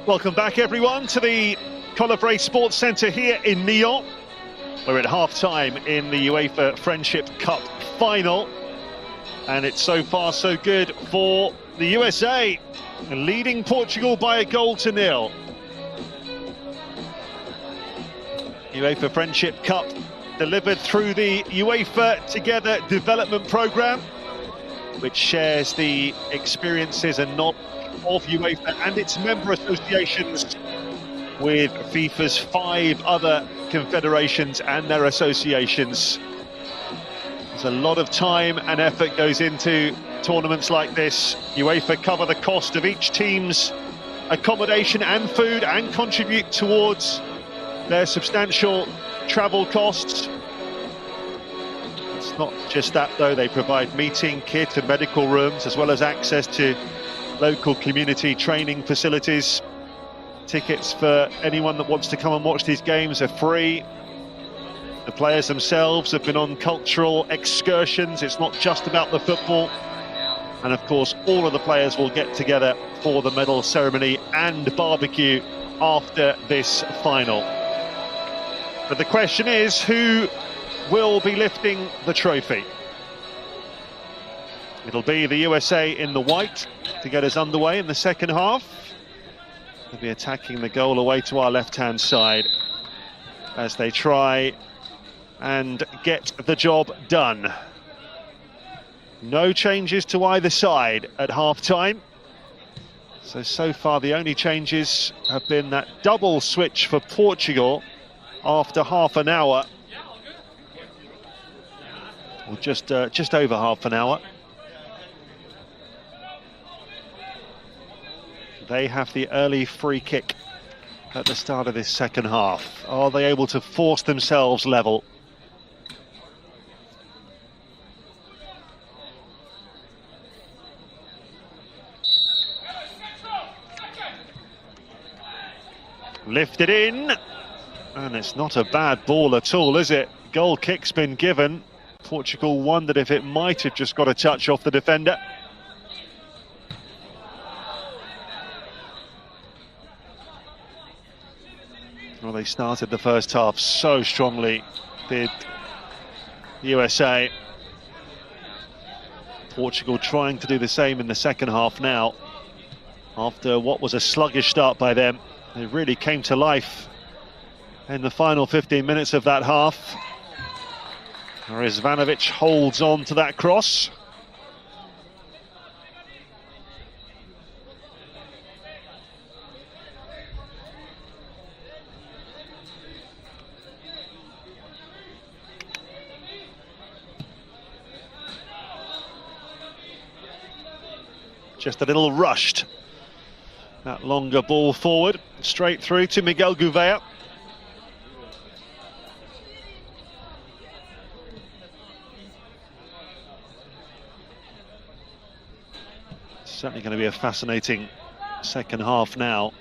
Welcome back, everyone, to the Colibri Sports Centre here in Nyon. We're at half-time in the UEFA Friendship Cup final. And it's so far so good for the USA, leading Portugal by 1-0. UEFA Friendship Cup delivered through the UEFA Together development programme, which shares the experiences and knowledge of UEFA and its member associations with FIFA's 5 other confederations and their associations. There's a lot of time and effort goes into tournaments like this. UEFA cover the cost of each team's accommodation and food and contribute towards their substantial travel costs. It's not just that though, they provide meeting, kit and medical rooms, as well as access to local community training facilities. Tickets for anyone that wants to come and watch these games are free. The players themselves have been on cultural excursions. It's not just about the football. And of course, all of the players will get together for the medal ceremony and barbecue after this final. But the question is, who will be lifting the trophy? It'll be the USA in the white to get us underway in the second half. They'll be attacking the goal away to our left-hand side as they try and get the job done. No changes to either side at half-time. So far the only changes have been that double switch for Portugal after half an hour. Or just over half an hour. They have the early free kick at the start of this second half. Are they able to force themselves level? Lifted in, and it's not a bad ball at all, is it? Goal kick's been given. Portugal wondered if it might have just got a touch off the defender. Well, they started the first half so strongly, did USA. Portugal trying to do the same in the second half now. After what was a sluggish start by them, they really came to life in the final 15 minutes of that half. Rizvanovic holds on to that cross. Just a little rushed. That longer ball forward, straight through to Miguel Gouveia. Certainly going to be a fascinating second half now.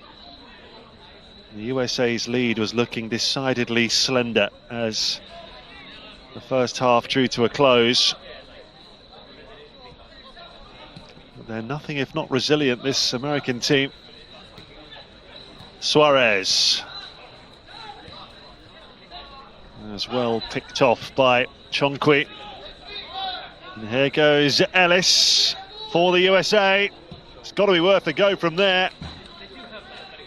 The USA's lead was looking decidedly slender as the first half drew to a close. But they're nothing if not resilient, this American team. Suarez. As well picked off by Chonkwi. And here goes Ellis for the USA. It's got to be worth a go from there.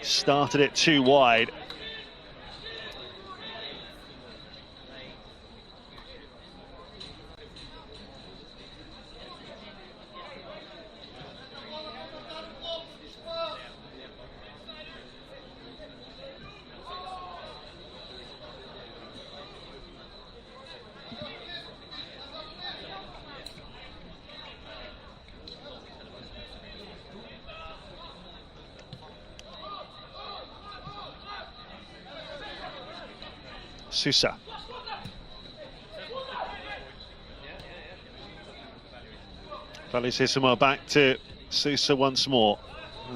Started it too wide. Sousa. Felicissimo back to Sousa once more.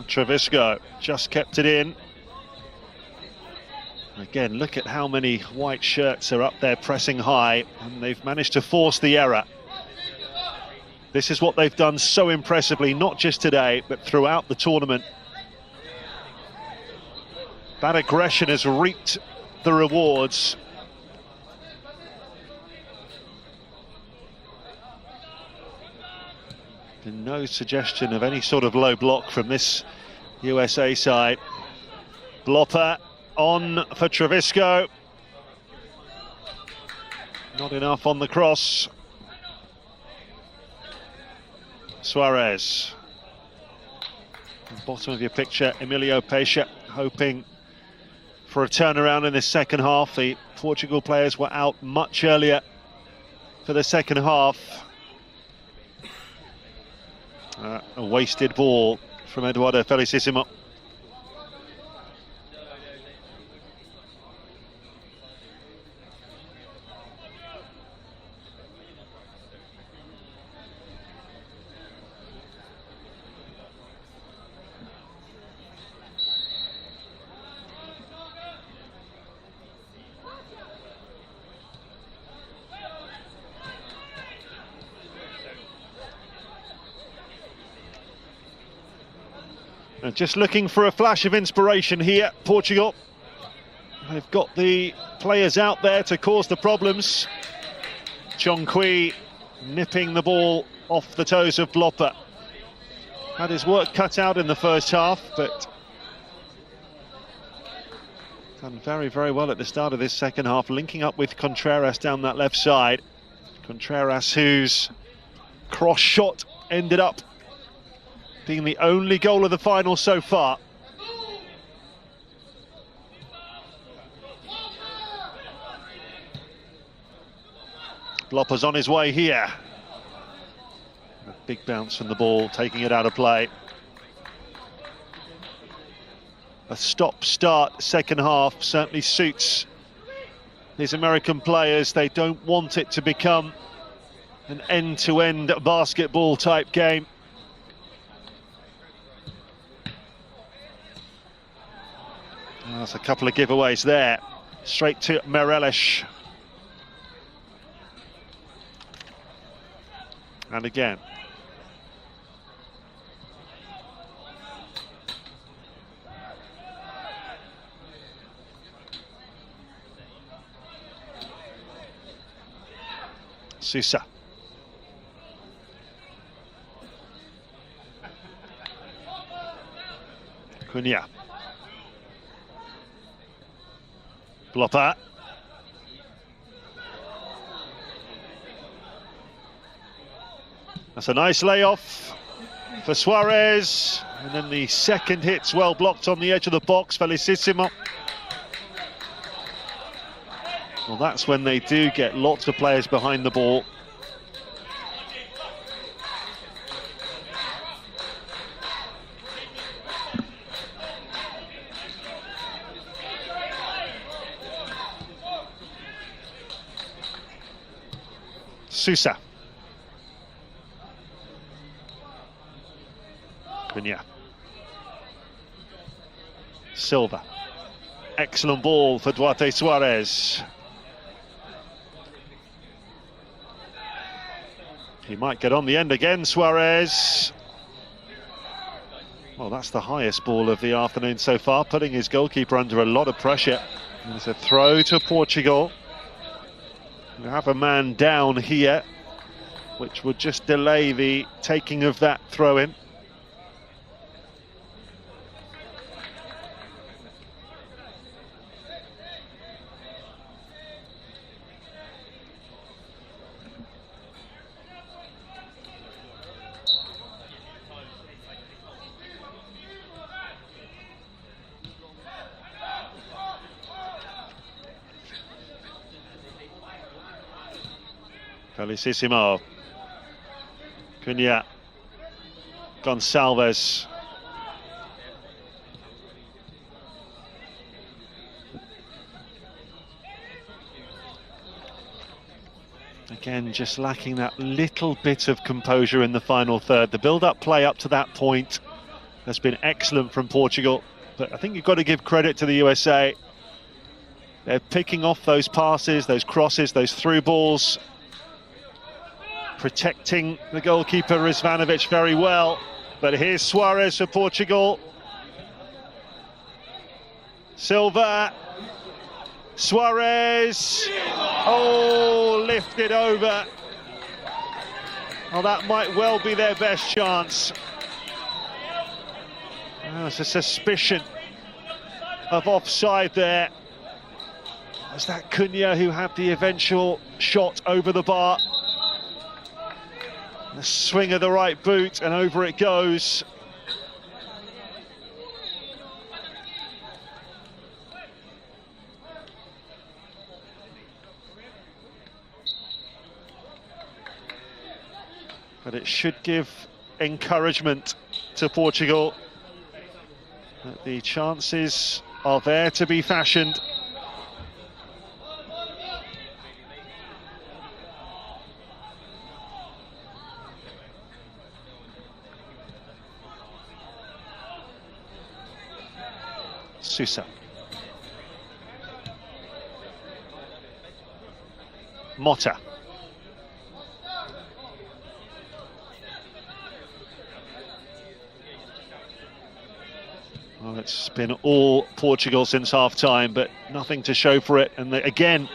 Trevisco just kept it in. Again, look at how many white shirts are up there pressing high, and they've managed to force the error. This is what they've done so impressively, not just today, but throughout the tournament. That aggression has reaped the rewards. And no suggestion of any sort of low block from this USA side. Blopper on for Trevisco. Not enough on the cross. Suarez. Bottom of your picture, Emilio Peixa hoping for a turnaround in the second half. The Portugal players were out much earlier for the second half. A wasted ball from Eduardo Felicissimo. Just looking for a flash of inspiration here, Portugal. They've got the players out there to cause the problems. Chonkwi nipping the ball off the toes of Blopper. Had his work cut out in the first half, but done very, very well at the start of this second half, linking up with Contreras down that left side. Contreras, whose cross shot ended up being the only goal of the final so far. Blopper's on his way here. A big bounce from the ball, taking it out of play. A stop-start second half certainly suits these American players. They don't want it to become an end-to-end basketball type game. That's a couple of giveaways there. Straight to Meirelles. And again. Sousa. Cunha. Blopper. That's a nice layoff for Suarez. And then the second hit's well blocked on the edge of the box. Felicissimo. Well, that's when they do get lots of players behind the ball. Sousa. Cunha. Silva. Excellent ball for Duarte Suarez. He might get on the end again, Suarez. Well, that's the highest ball of the afternoon so far, putting his goalkeeper under a lot of pressure. And it's a throw to Portugal. We have a man down here, which would just delay the taking of that throw-in. Felicissimo. Cunha. Gonçalves. Again, just lacking that little bit of composure in the final third. The build-up play up to that point has been excellent from Portugal, but I think you've got to give credit to the USA. They're picking off those passes, those crosses, those through balls, protecting the goalkeeper Rizvanovic very well. But here's Suarez for Portugal. Silva. Suarez. Oh, lifted over. Oh, that might well be their best chance. There's a suspicion of offside there. Was that Cunha who had the eventual shot over the bar? The swing of the right boot, and over it goes. But it should give encouragement to Portugal that the chances are there to be fashioned. Sousa. Motta. Well, it's been all Portugal since half-time, but nothing to show for it. And again,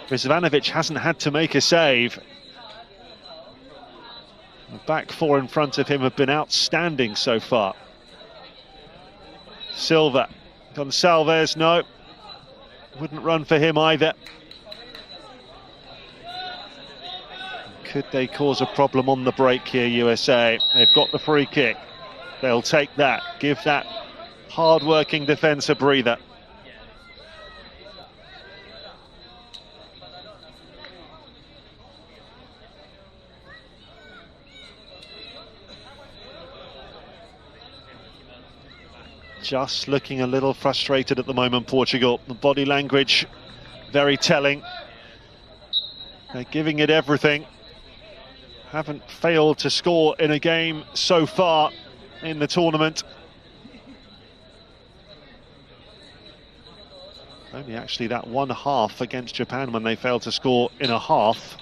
Rizvanovic hasn't had to make a save. The back four in front of him have been outstanding so far. Silva. Gonçalves, no. Wouldn't run for him either. Could they cause a problem on the break here, USA? They've got the free kick. They'll take that. Give that hard-working defence a breather. Just looking a little frustrated at the moment, Portugal. The body language very telling. They're giving it everything. Haven't failed to score in a game so far in the tournament. Only actually that one half against Japan when they failed to score in a half.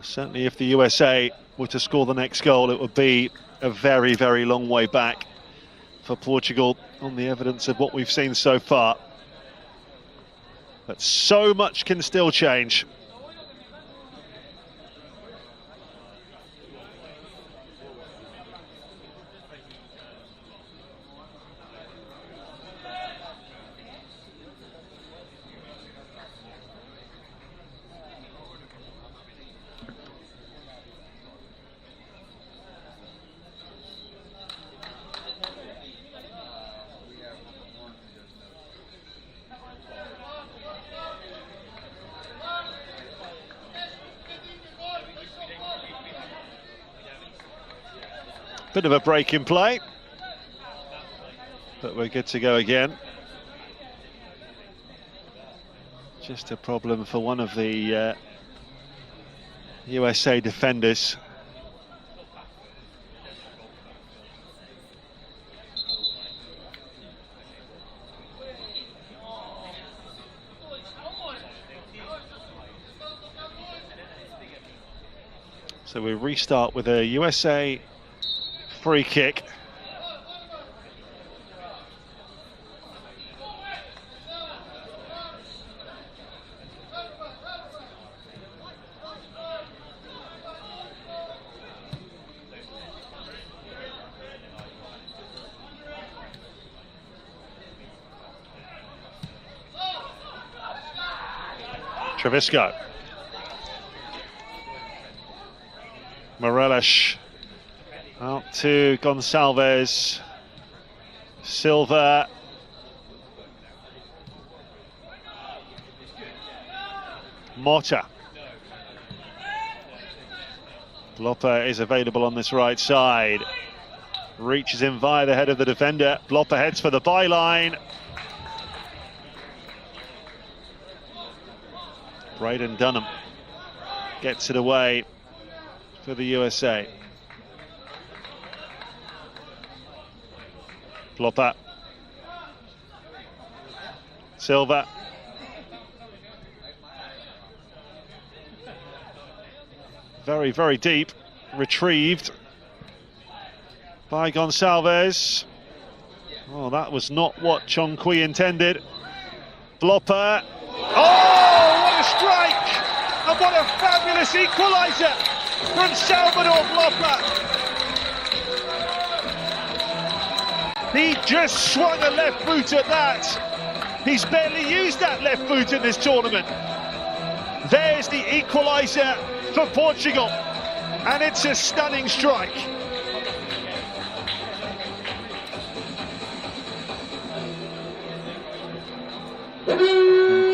Certainly if the USA were to score the next goal, it would be a very, very long way back for Portugal on the evidence of what we've seen so far. But so much can still change. Bit of a break in play, but we're good to go again. Just a problem for one of the USA defenders. So we restart with a USA free kick. Trevisco. Morelos out to Gonçalves. Silva. Mota. Blopper is available on this right side. Reaches in via the head of the defender. Blopper heads for the byline. Braden Dunham gets it away for the USA. Blopper. Silva. Very, very deep. Retrieved by Gonçalves. Oh, that was not what Chong Kui intended. Blopper. Oh, what a strike! And what a fabulous equaliser from Salvador Blopper. He just swung a left boot at that. He's barely used that left boot in this tournament. There's the equaliser for Portugal, and it's a stunning strike.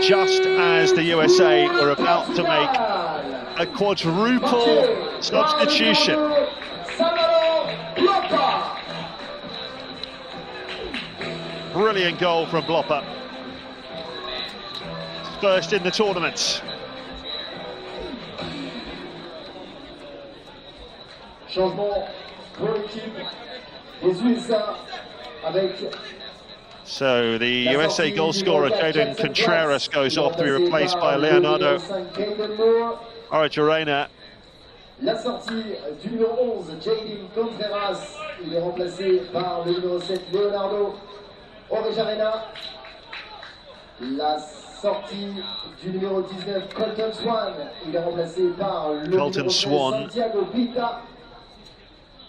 Just as the USA were about to make a quadruple substitution. Brilliant goal from Blopper. First in the tournament. Changement pour l'équipe des USA avec. So the USA goal scorer Jaden Contreras goes off to be replaced by Leonardo Orejurena. La sortie du numéro 11, Jaden Contreras, il est remplacé par le numéro 7, Leonardo Orejurena. La sortie du numéro 19, Colton Swan, il est remplacé par le numéro 13, Santiago Pita.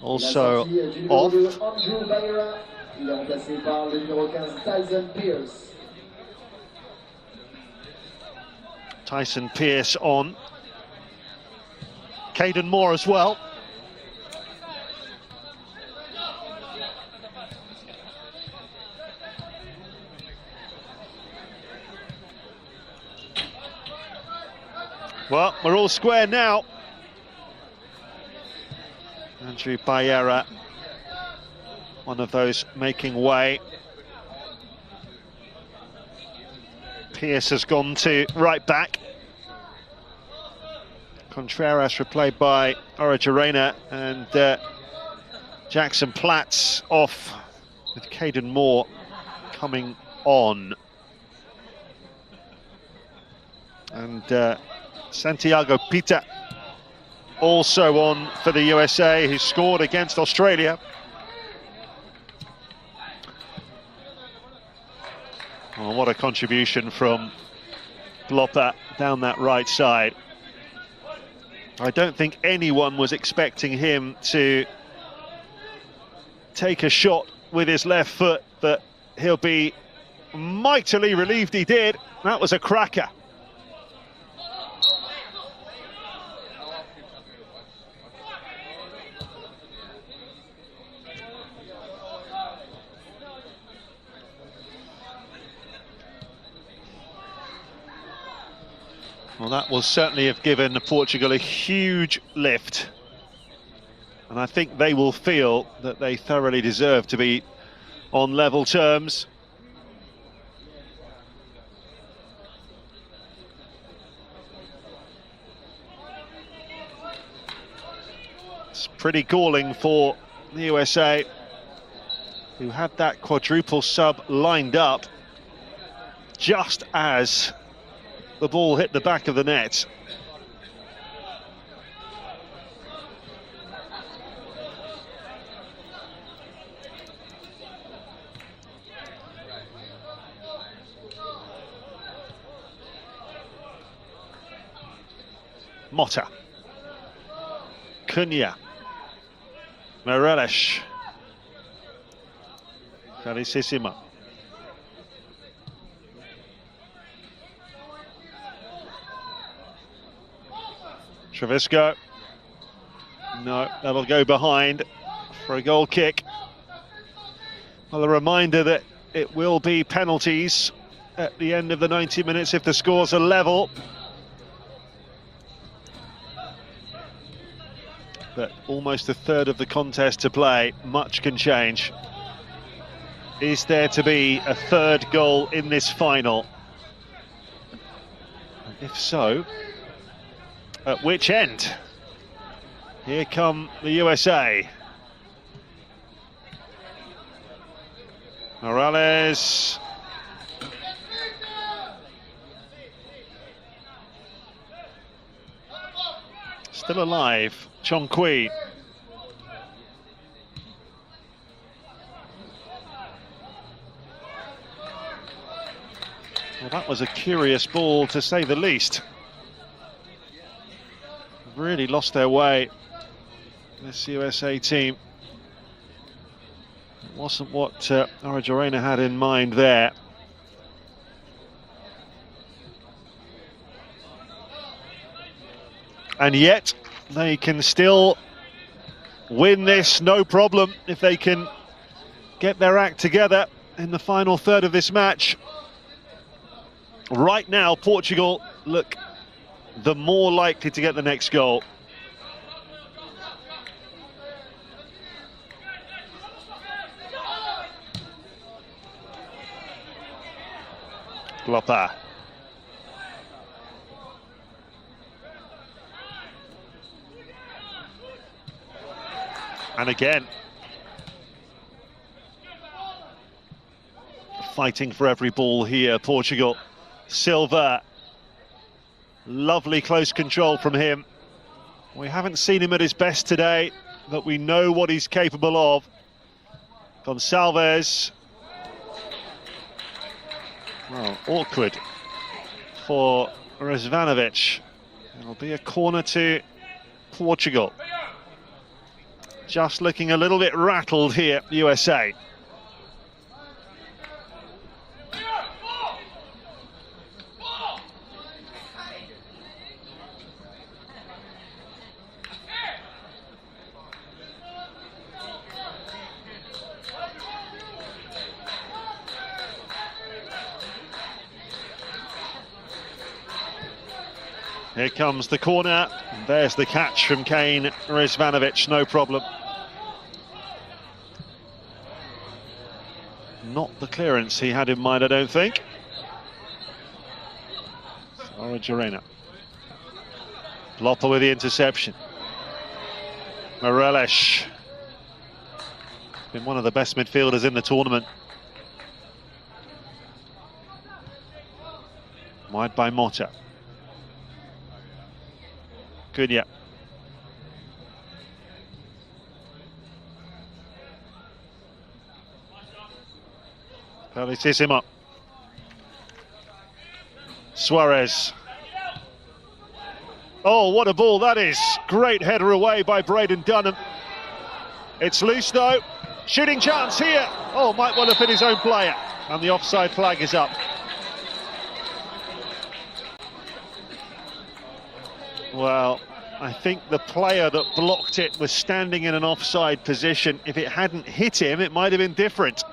Also off. Andrew Bayera, il est remplacé par le numéro 15, Tyson Pierce. Tyson Pierce on. Caden Moore as well. Well, we're all square now. Andrew Bayera, one of those making way. Pierce has gone to right back. Contreras replayed by Orejurena, and Jackson Platts off with Caden Moore coming on. And Santiago Pita also on for the USA, who scored against Australia. Oh, what a contribution from Blopper down that right side. I don't think anyone was expecting him to take a shot with his left foot, but he'll be mightily relieved he did. That was a cracker. Well, that will certainly have given Portugal a huge lift. And I think they will feel that they thoroughly deserve to be on level terms. It's pretty galling for the USA, who had that quadruple sub lined up just as the ball hit the back of the net. Motta, Cunha, Morelos, Felicissima. Trevisco. No, that'll go behind for a goal kick. Well, a reminder that it will be penalties at the end of the 90 minutes if the scores are level. But almost a third of the contest to play, much can change. Is there to be a third goal in this final? And if so, at which end? Here come the USA. Morales. Still alive, Chongqui. Well, that was a curious ball, to say the least. Really lost their way, this USA team. It wasn't what Argentina had in mind there. And yet, they can still win this, no problem, if they can get their act together in the final third of this match. Right now, Portugal look the more likely to get the next goal. Glopper. And again, fighting for every ball here, Portugal. Silva, lovely close control from him. We haven't seen him at his best today, but we know what he's capable of. Gonçalves. Well, awkward for Rezvanovic. It'll be a corner to Portugal. Just looking a little bit rattled here, USA. Here comes the corner, and there's the catch from Kane Rezvanovic, no problem. Not the clearance he had in mind, I don't think. Argentina. Lopper with the interception. Morelos. Been one of the best midfielders in the tournament. Wide by Motta. Cunha. Felicissima. Suarez. Oh, what a ball that is. Great header away by Braden Dunham. It's loose though. Shooting chance here. Oh, might well have hit his own player. And the offside flag is up. Well, I think the player that blocked it was standing in an offside position. If it hadn't hit him, it might have been different.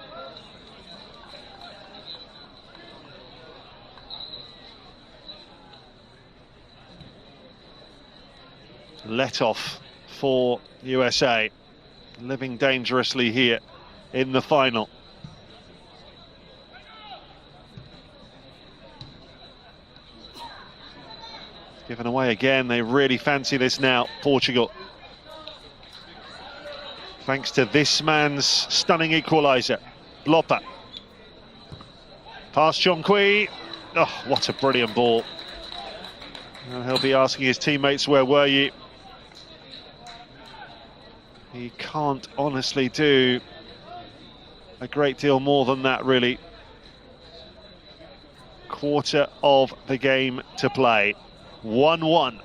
Let off for USA, living dangerously here in the final. Given away again, they really fancy this now, Portugal. thanks to this man's stunning equaliser, Lopa. Past Jonqui. Oh, what a brilliant ball. And he'll be asking his teammates, where were you? He can't honestly do a great deal more than that, really. Quarter of the game to play. 1-1.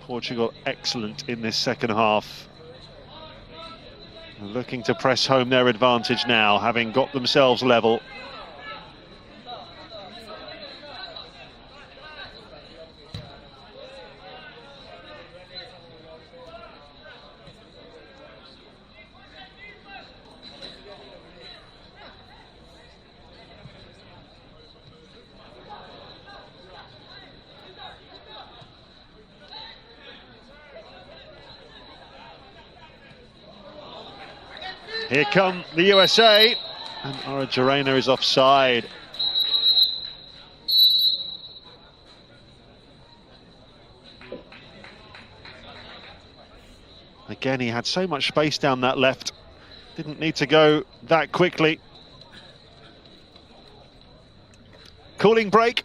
Portugal excellent in this second half. Looking to press home their advantage now, having got themselves level. Here come the USA, and Argentina is offside. Again, he had so much space down that left, didn't need to go that quickly. Cooling break.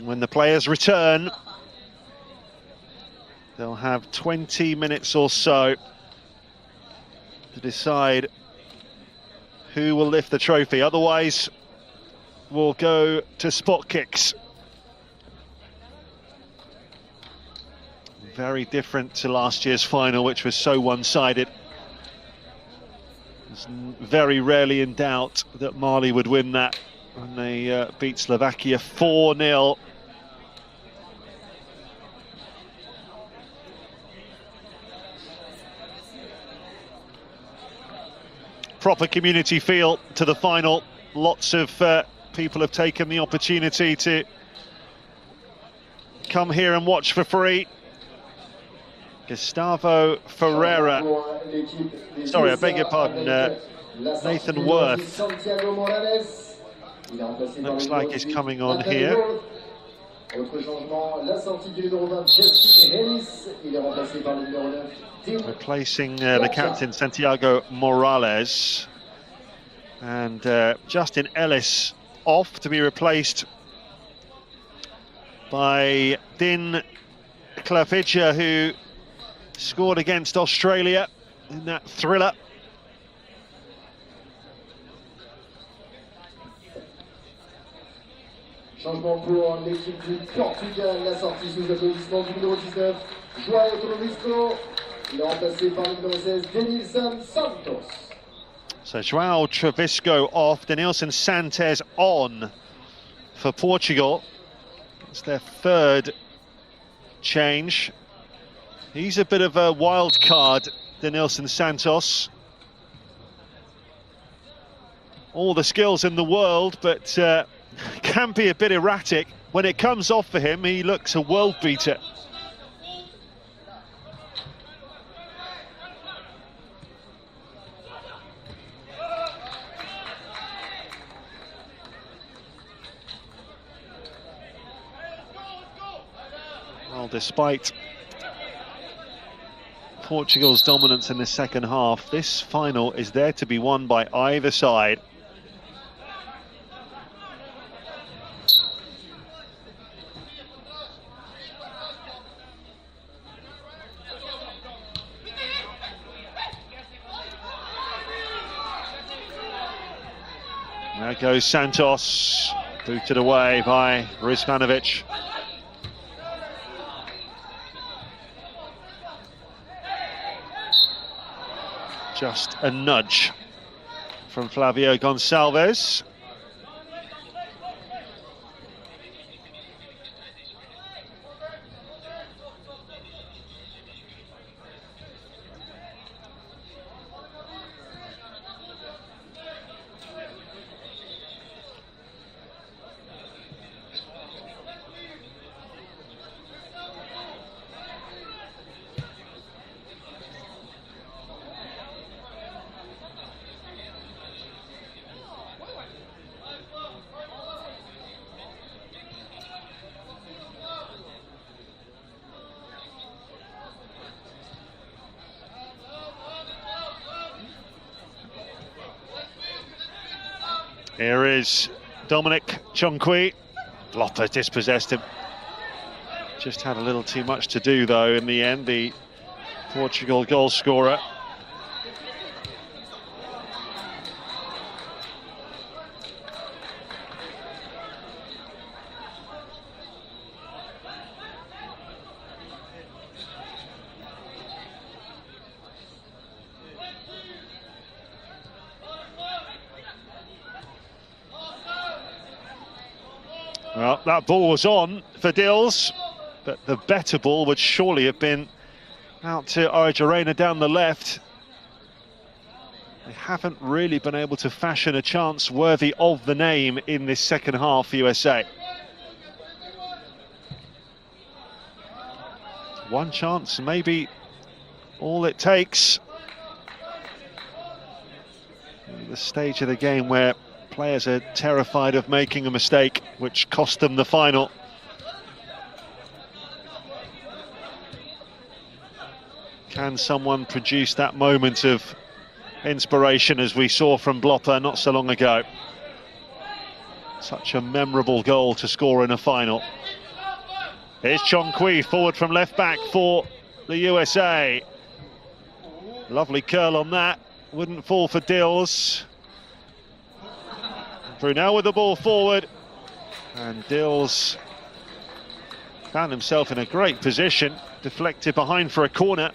When the players return, they'll have 20 minutes or so to decide who will lift the trophy. Otherwise, we'll go to spot kicks. Very different to last year's final, which was so one-sided. It's very rarely in doubt that Mali would win that when they beat Slovakia 4-0. Proper community feel to the final. Lots of people have taken the opportunity to come here and watch for free. Gustavo Ferreira, sorry, I beg your pardon, Nathan Worth, looks like he's coming on here. Replacing the captain, Santiago Morales. And Justin Ellis off to be replaced by Din Clafidja, who scored against Australia in that thriller. Changement pour l'équipe du Portugal, la sortie sous applaudissement du numéro 19, João Trovisco. Il est remplacé par le numéro 16, Denilson Santos. So João Trovisco off, Denilson Santos on for Portugal. It's their third change. He's a bit of a wild card, Denilson Santos. All the skills in the world, but can be a bit erratic. When it comes off for him, he looks a world beater. Well, despite Portugal's dominance in the second half, this final is there to be won by either side. There goes Santos, booted away by Rizvanovic. Just a nudge from Flavio Gonçalves. Here is Dominic Chonkwi. Lopez dispossessed him. Just had a little too much to do, though, in the end, the Portugal goal scorer. Well, that ball was on for Dills, but the better ball would surely have been out to Arjarena down the left. They haven't really been able to fashion a chance worthy of the name in this second half for USA. One chance, maybe all it takes. The stage of the game where players are terrified of making a mistake, which cost them the final. Can someone produce that moment of inspiration as we saw from Blopper not so long ago? Such a memorable goal to score in a final. Here's Chonkwi forward from left back for the USA. Lovely curl on that, wouldn't fall for Dills. Brunel with the ball forward, and Dills found himself in a great position, deflected behind for a corner.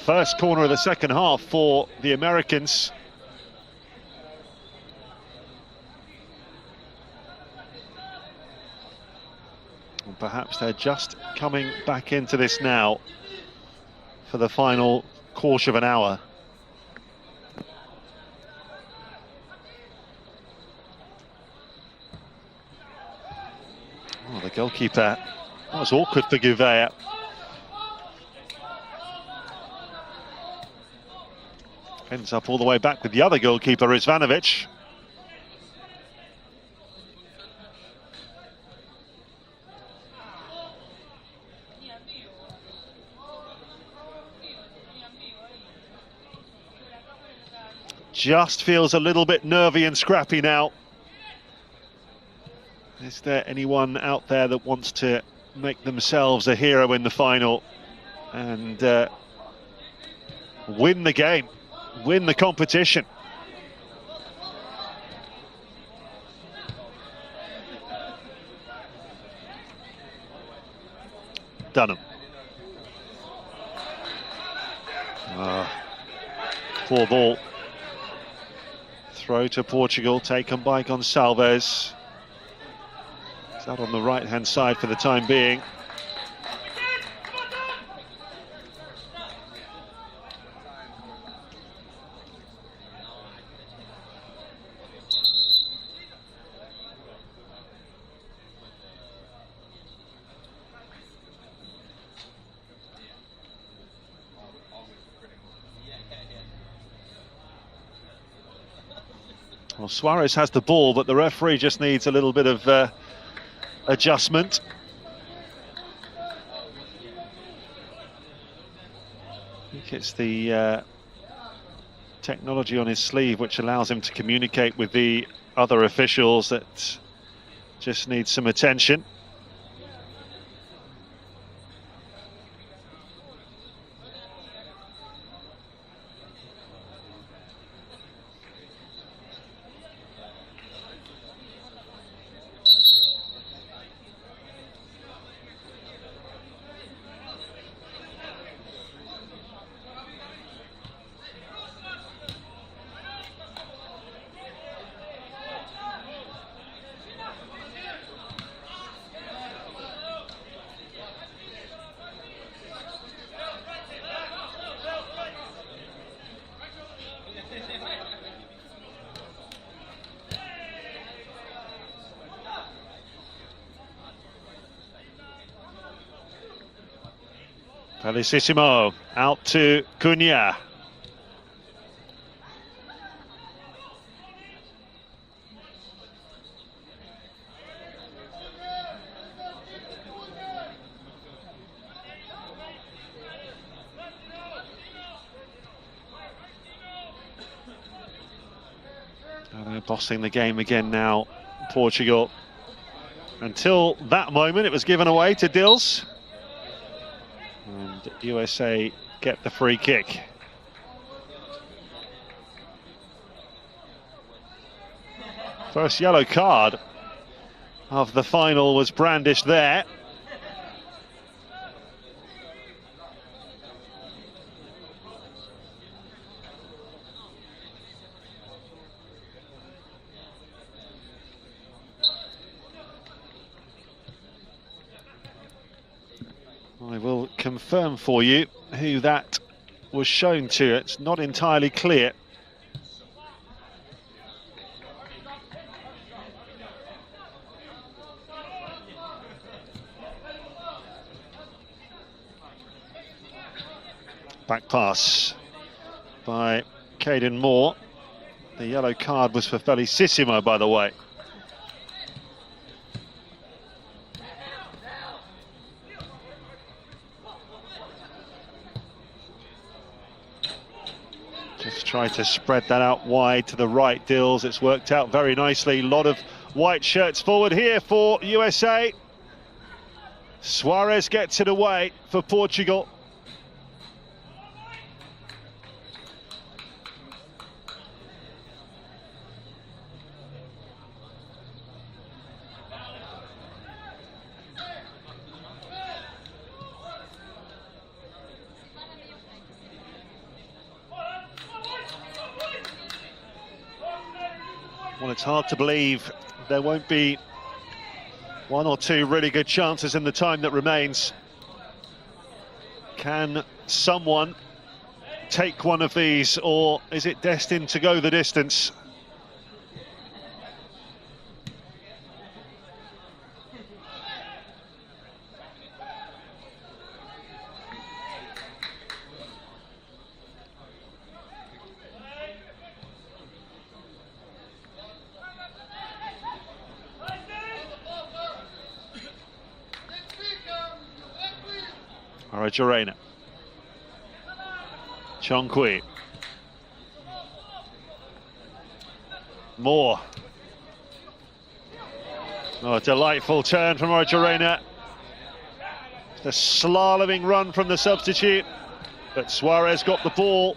First corner of the second half for the Americans. And perhaps they're just coming back into this now for the final quarter of an hour. Oh, the goalkeeper, that was awkward for Gouveia. Ends up all the way back with the other goalkeeper, Ivanovic. Just feels a little bit nervy and scrappy now. Is there anyone out there that wants to make themselves a hero in the final and win the game, win the competition? Dunham. Poor ball. Throw to Portugal, taken by Gonçalves. It's out on the right-hand side for the time being. Well, Suarez has the ball, but the referee just needs a little bit of adjustment. I think it's the technology on his sleeve which allows him to communicate with the other officials that just needs some attention. Felicissimo out to Cunha. They're bossing the game again now, Portugal. Until that moment, it was given away to Dills. And USA get the free kick. First yellow card of the final was brandished there. I will confirm for you who that was shown to. It's not entirely clear. Back pass by Caden Moore. The yellow card was for Felicissimo, by the way. Just try to spread that out wide to the right, Dills. It's worked out very nicely. A lot of white shirts forward here for USA. Suarez gets it away for Portugal. Well, it's hard to believe there won't be one or two really good chances in the time that remains. Can someone take one of these, or is it destined to go the distance? Jorena. Chongqui. Moore. Oh, a delightful turn from Jorena. The slaloming run from the substitute, but Suarez got the ball.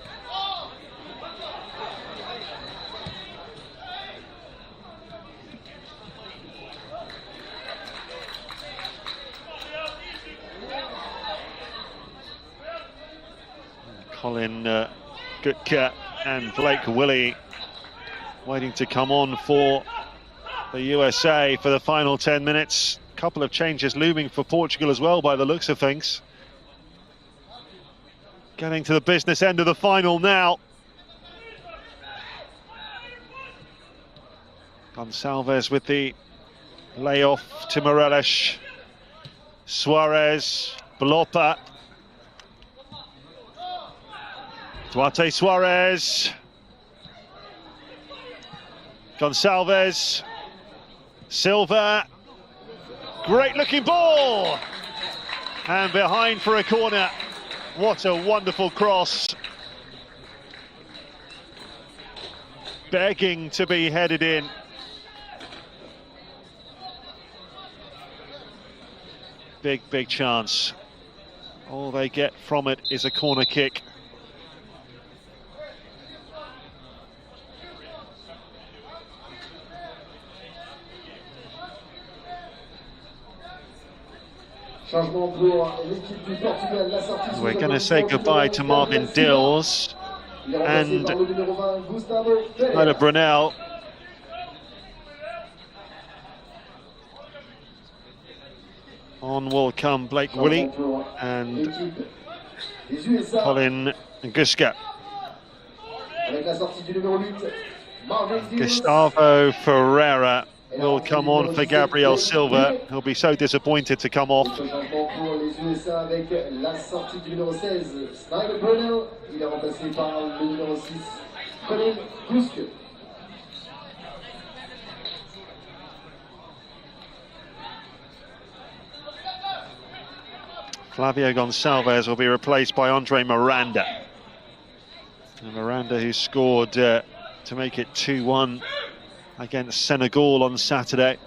Colin Gutka and Blake Willie waiting to come on for the USA for the final 10 minutes. A couple of changes looming for Portugal as well, by the looks of things. Getting to the business end of the final now. Gonçalves with the layoff to Morelos. Suarez, Blopa. Duarte Suarez, Gonçalves, Silva, great looking ball, and behind for a corner. What a wonderful cross, begging to be headed in. Big chance. All they get from it is a corner kick. We're going to say goodbye to Marvin Dills and Tyler Brunel. On will come Blake Willie and Colin Gutka. Gustavo Ferreira will come on for Gabriel Silva. He'll be so disappointed to come off. Flavio Gonçalves will be replaced by Andre Miranda. And Miranda, who scored to make it 2-1 against Senegal on Saturday.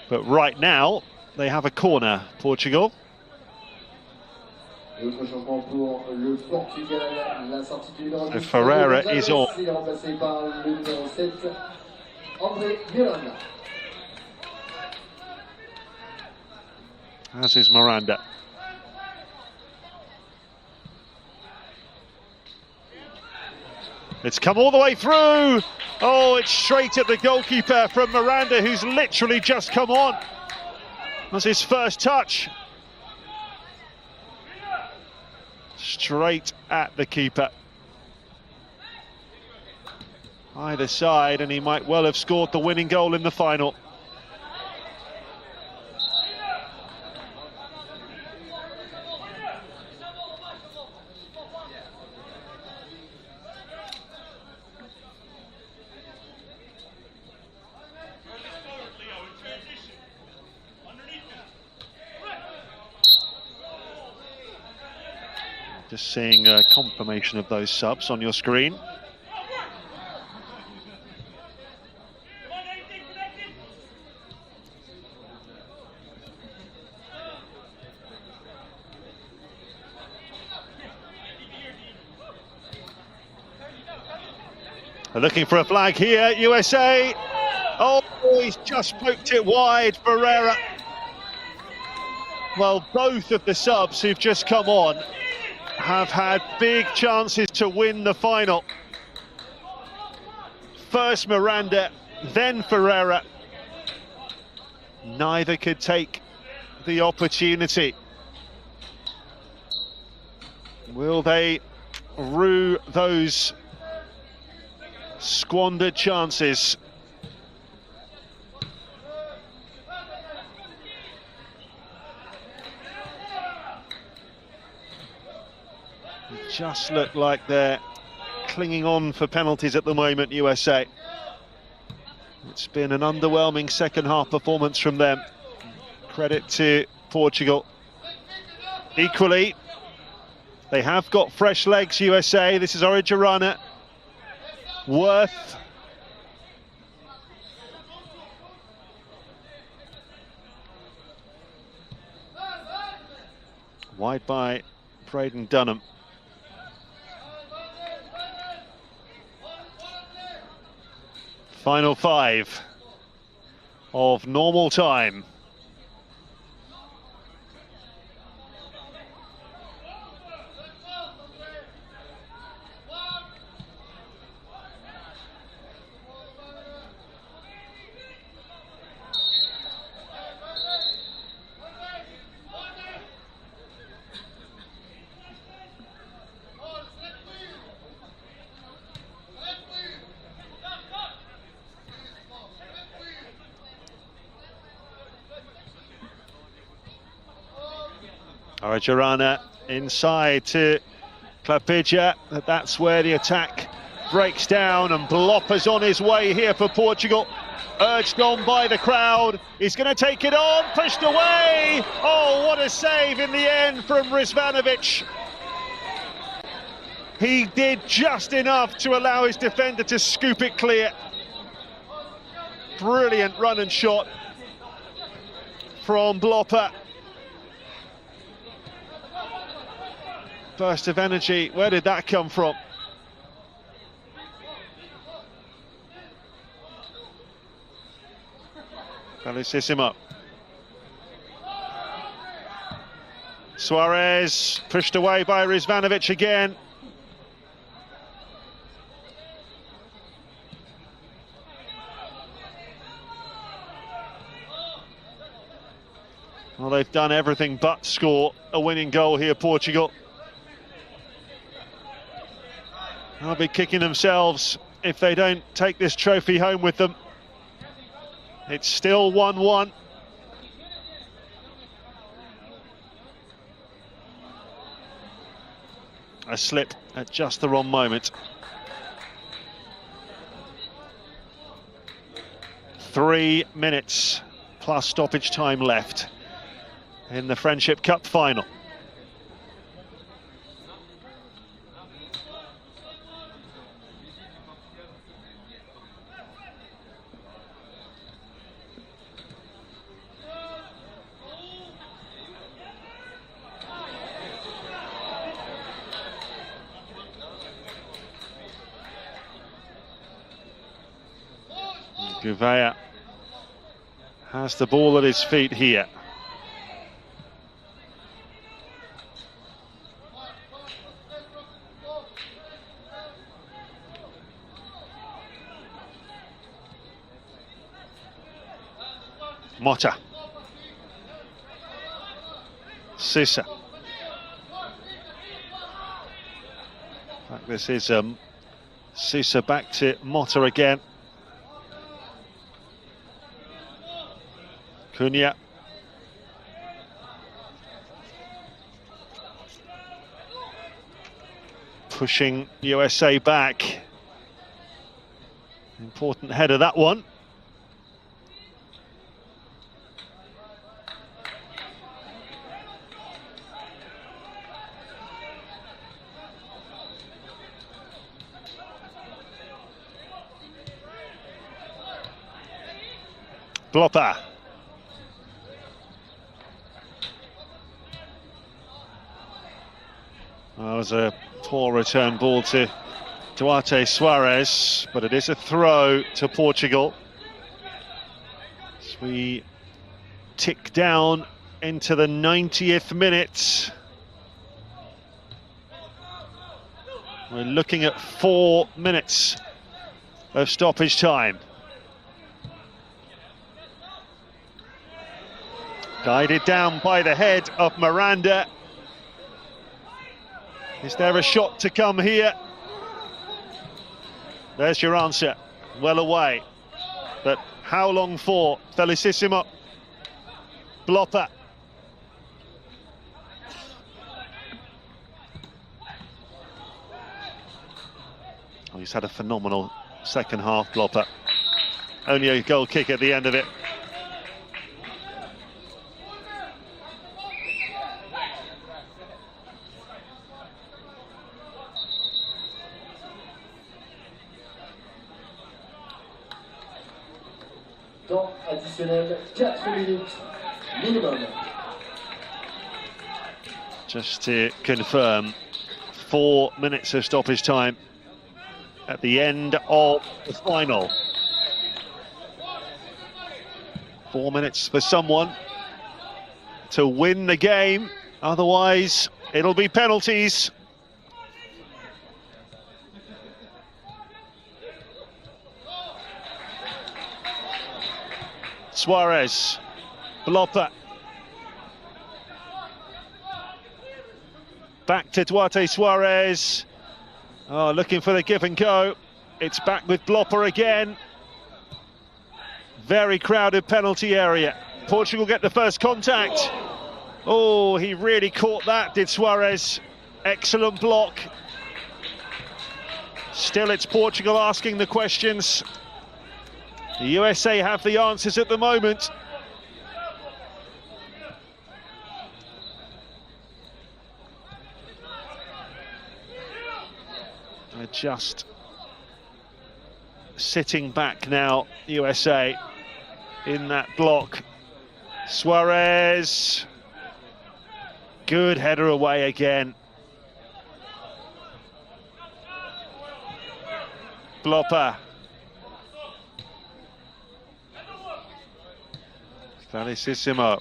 But right now, they have a corner, Portugal. So Ferreira is on. As is Miranda. It's come all the way through. Oh, it's straight at the goalkeeper from Miranda, who's literally just come on. That's his first touch. Straight at the keeper. Either side, and he might well have scored the winning goal in the final. Just seeing a confirmation of those subs on your screen. They're looking for a flag here, USA. Oh, he's just poked it wide, Ferreira. Well, both of the subs who've just come on have had big chances to win the final. First Miranda, then Ferreira. Neither could take the opportunity. Will they rue those squandered chances? Just look like they're clinging on for penalties at the moment, USA. It's been an underwhelming second half performance from them. Credit to Portugal. Equally, they have got fresh legs, USA. This is Orejurana. Worth. Wide by Braden Dunham. Final 5 of normal time. Orejurana inside to Clapidja. That's where the attack breaks down, and Blopper's on his way here for Portugal. Urged on by the crowd. He's going to take it on, pushed away. Oh, what a save in the end from Rizvanovic. He did just enough to allow his defender to scoop it clear. Brilliant run and shot from Blopper. Burst of energy, where did that come from? Felicissimo. Suarez pushed away by Rizvanovic again. Well, they've done everything but score a winning goal here, Portugal. They'll be kicking themselves if they don't take this trophy home with them. It's still 1-1. A slip at just the wrong moment. 3 minutes plus stoppage time left in the Friendship Cup final. Gouveia has the ball at his feet here. Mota. Sousa. In fact, this is Sousa back to Mota again. Cunha. Pushing USA back. Important header, that one. Blopper. That was a poor return ball to Duarte Suarez, but it is a throw to Portugal. As we tick down into the 90th minute. We're looking at 4 minutes of stoppage time. Guided down by the head of Miranda. Is there a shot to come here? There's your answer. Well away. But how long for? Felicissimo. Blopper. Oh, he's had a phenomenal second half, Blopper. Only a goal kick at the end of it. Temps additionnel, 4 minutes minimum. Just to confirm, 4 minutes of stoppage time at the end of the final. 4 minutes for someone to win the game, otherwise it'll be penalties. Suarez, Blopper. Back to Duarte Suarez. Oh, looking for the give and go. It's back with Blopper again. Very crowded penalty area. Portugal get the first contact. Oh, he really caught that, did Suarez. Excellent block. Still, it's Portugal asking the questions. The USA have the answers at the moment. They're just sitting back now, USA, in that block. Suarez. Good header away again. Blopper. Felicissimo.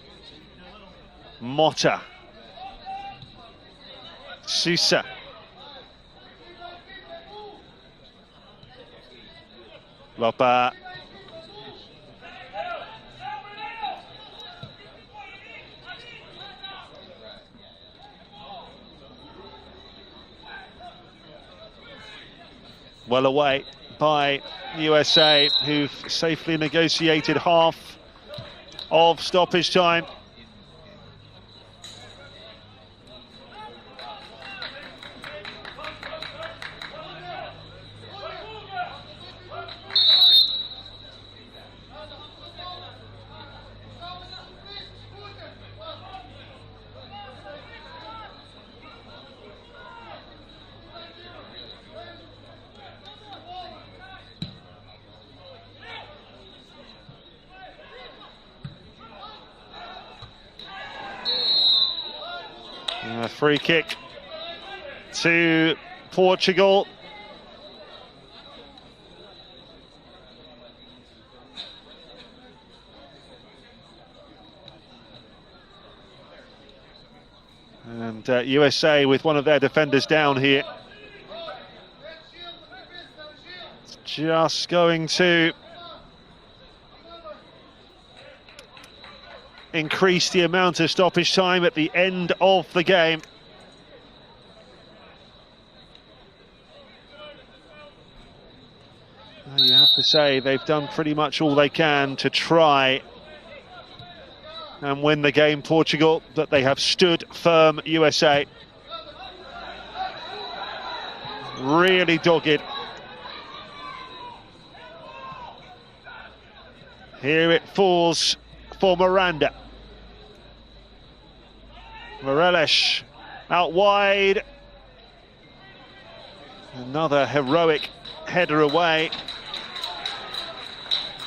Mota. Sousa. Blopper. Well away by USA, who've safely negotiated half of stoppage time. A free kick to Portugal. And USA with one of their defenders down here. It's just going to increase the amount of stoppage time at the end of the game. Well, you have to say they've done pretty much all they can to try and win the game, Portugal, but they have stood firm, USA. Really dogged. Here it falls for Miranda. Morelos out wide. Another heroic header away.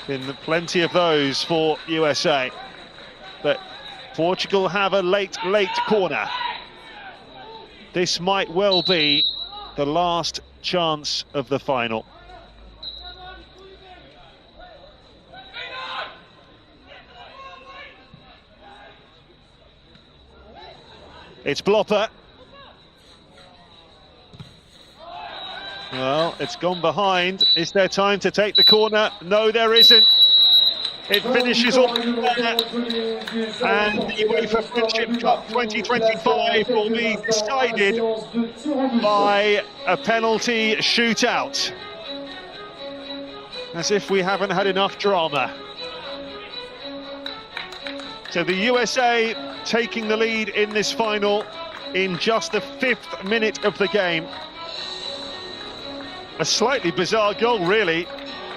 Been plenty of those for USA. But Portugal have a late corner. This might well be the last chance of the final. It's Blopper. Well, it's gone behind. Is there time to take the corner? No, there isn't. It finishes off there, and the UEFA Friendship Cup 2025 will be decided by a penalty shootout. As if we haven't had enough drama. So the USA taking the lead in this final in just the 5th minute of the game. A slightly bizarre goal, really.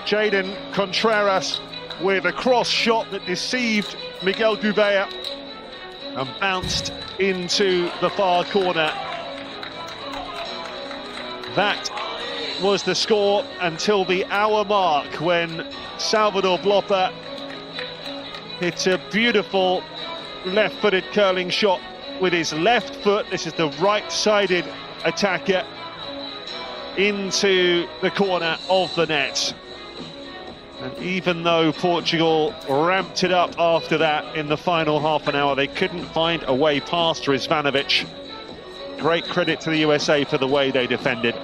Jadon Contreras with a cross shot that deceived Miguel Gouveia and bounced into the far corner. That was the score until the hour mark, when Salvador Blopper hit a beautiful left-footed curling shot with his left foot. This is the right-sided attacker into the corner of the net. And even though Portugal ramped it up after that in the final half an hour, they couldn't find a way past Rizvanovic. Great credit to the USA for the way they defended,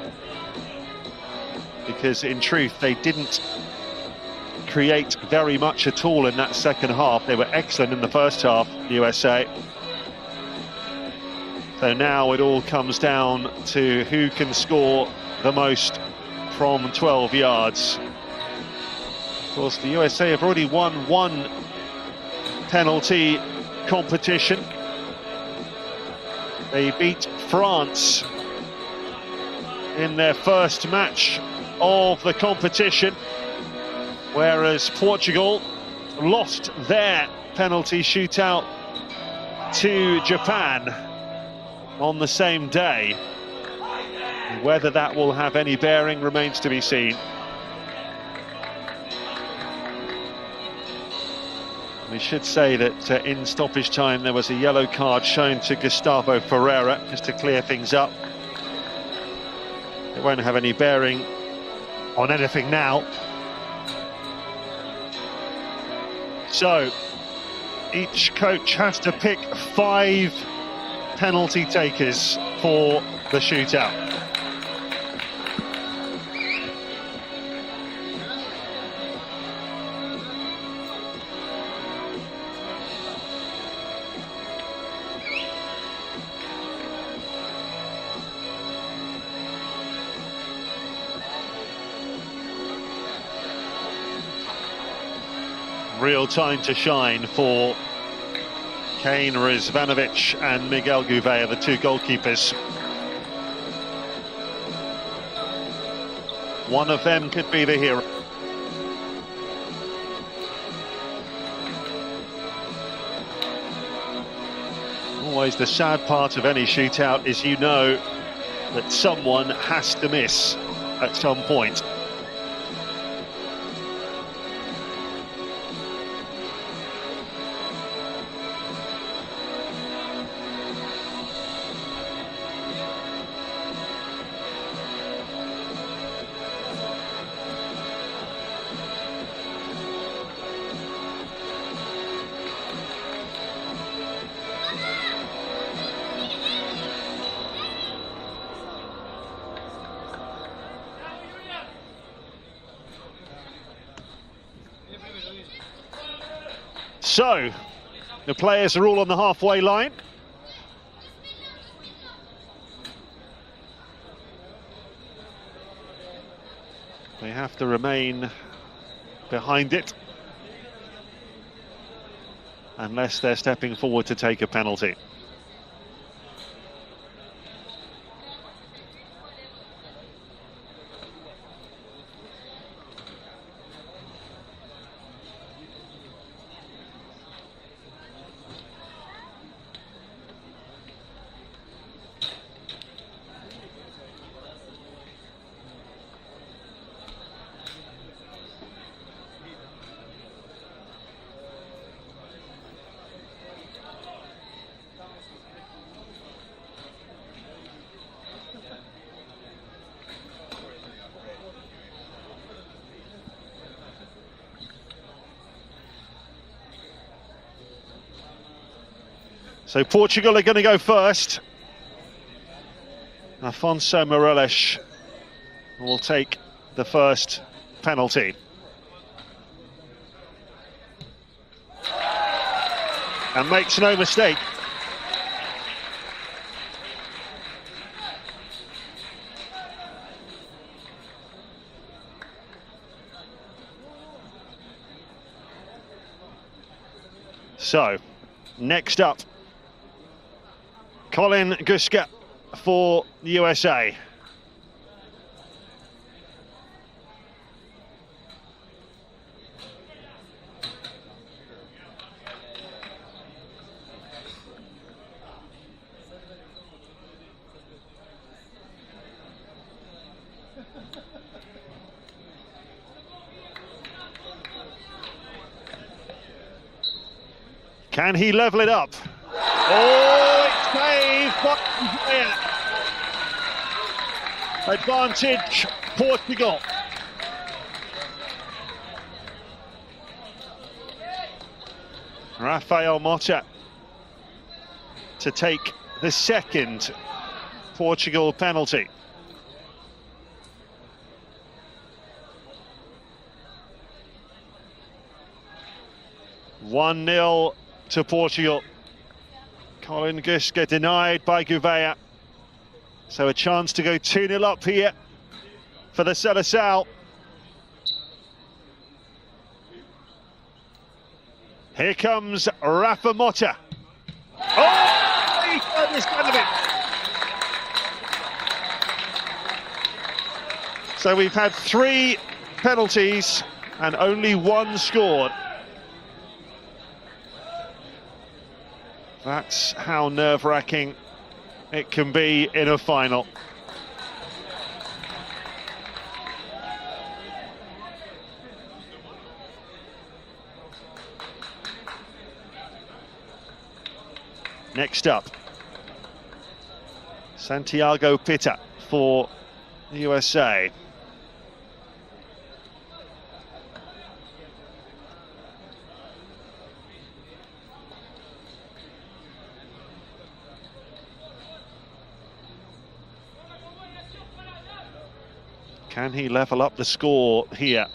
because in truth they didn't create very much at all in that second half. They were excellent in the first half, USA. So now it all comes down to who can score the most from 12 yards. Of course, the USA have already won one penalty competition. They beat France in their first match of the competition, whereas Portugal lost their penalty shootout to Japan on the same day. Whether that will have any bearing remains to be seen. We should say that in stoppage time there was a yellow card shown to Gustavo Ferreira, just to clear things up. It won't have any bearing on anything now. So each coach has to pick 5 penalty takers for the shootout. Real time to shine for Kane, Rizvanovic and Miguel Gouveia, the 2 goalkeepers. One of them could be the hero. Always the sad part of any shootout is, you know, that someone has to miss at some point. So, the players are all on the halfway line. They have to remain behind it, unless they're stepping forward to take a penalty. So Portugal are going to go first. Afonso Morelos will take the first penalty. And makes no mistake. So, next up, Colin Guska for the USA. Can he level it up? Oh, it's saved by advantage, Portugal. Rafael Mota to take the second Portugal penalty. (1-0) to Portugal. Colin Guska denied by Gouveia. So a chance to go 2-0 up here for the Seleção. Here comes Rafa Mota. Oh, he got this kind of it. So we've had 3 penalties and only 1 scored. That's how nerve-wracking it can be in a final. Next up, Santiago Pita for the USA. Can he level up the score here?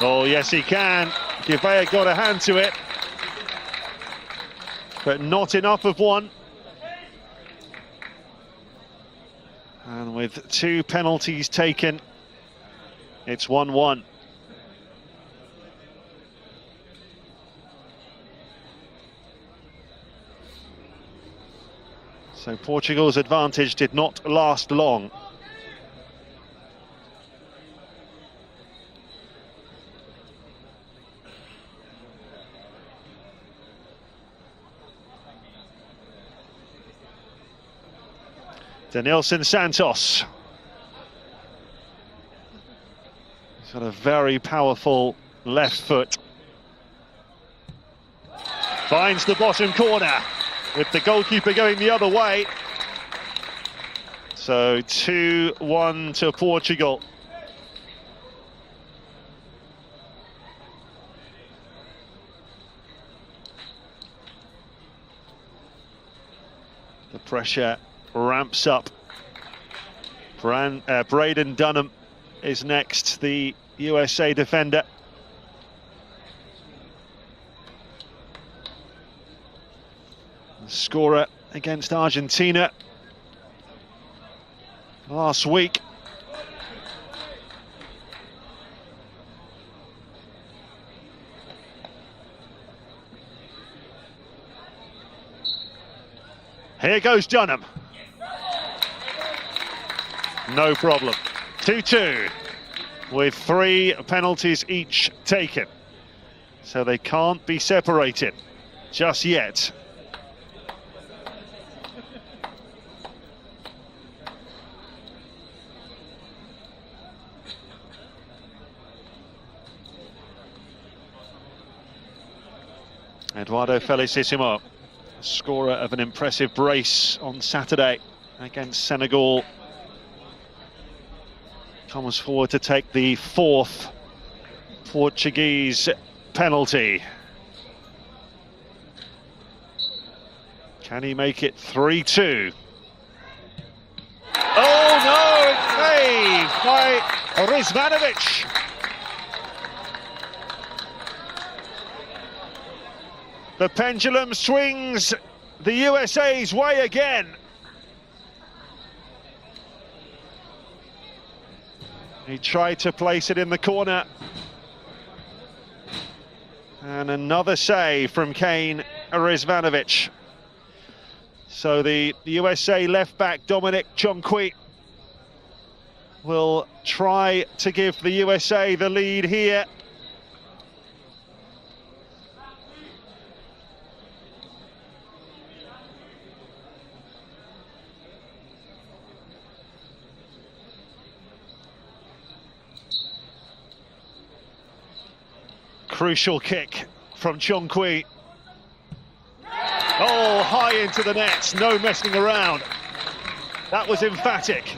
Oh, yes, he can. Gouveia got a hand to it, but not enough of one. And with 2 penalties taken, it's 1-1. So Portugal's advantage did not last long. Denilson Santos. He's got a very powerful left foot. Finds the bottom corner, with the goalkeeper going the other way. So 2-1 to Portugal. The pressure ramps up. Braden Dunham is next. against the USA defender. The scorer against Argentina last week. Here goes Dunham. No problem. 2-2 with 3 penalties each taken. So they can't be separated just yet. Eduardo Felicissimo, scorer of an impressive brace on Saturday against Senegal, comes forward to take the 4th Portuguese penalty. Can he make it 3-2? Oh no, it's saved by Rizvanovic. The pendulum swings the USA's way again. He tried to place it in the corner. And another save from Kane Rizvanovic. So the USA left back Dominic Chonqui will try to give the USA the lead here. Crucial kick from Chonqui. Oh, high into the net, no messing around. That was emphatic.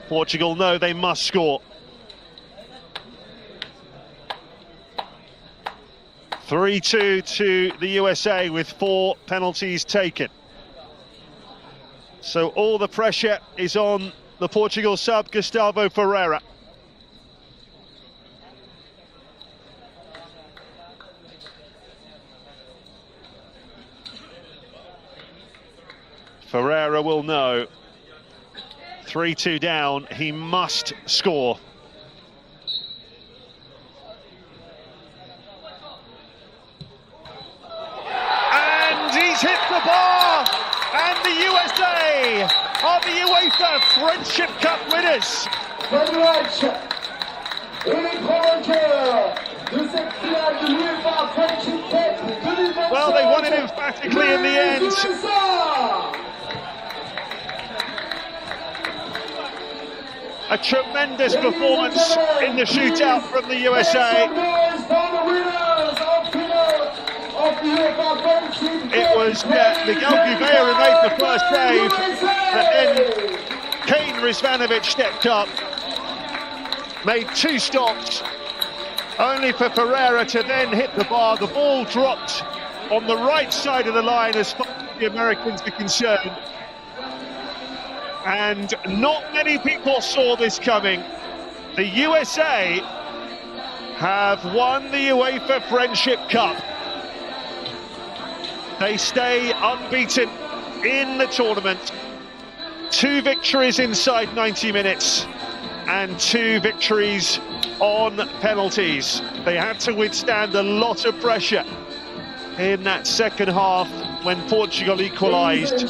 Portugal know they must score. 3-2 to the USA with 4 penalties taken. So all the pressure is on the Portugal sub, Gustavo Ferreira. Ferreira will know, 3-2 down, he must score. And he's hit the bar, and the USA are the UEFA Friendship Cup winners. Well, they won it emphatically in the end. A tremendous performance in the shootout from the USA. It was Miguel Gouveia who made the first save, but then Kane Rizvanovic stepped up, made 2 stops, only for Ferreira to then hit the bar. The ball dropped on the right side of the line as far as the Americans are concerned. And not many people saw this coming. The USA have won the UEFA Friendship Cup. They stay unbeaten in the tournament. 2 victories inside 90 minutes and 2 victories on penalties. They had to withstand a lot of pressure in that second half when Portugal equalised.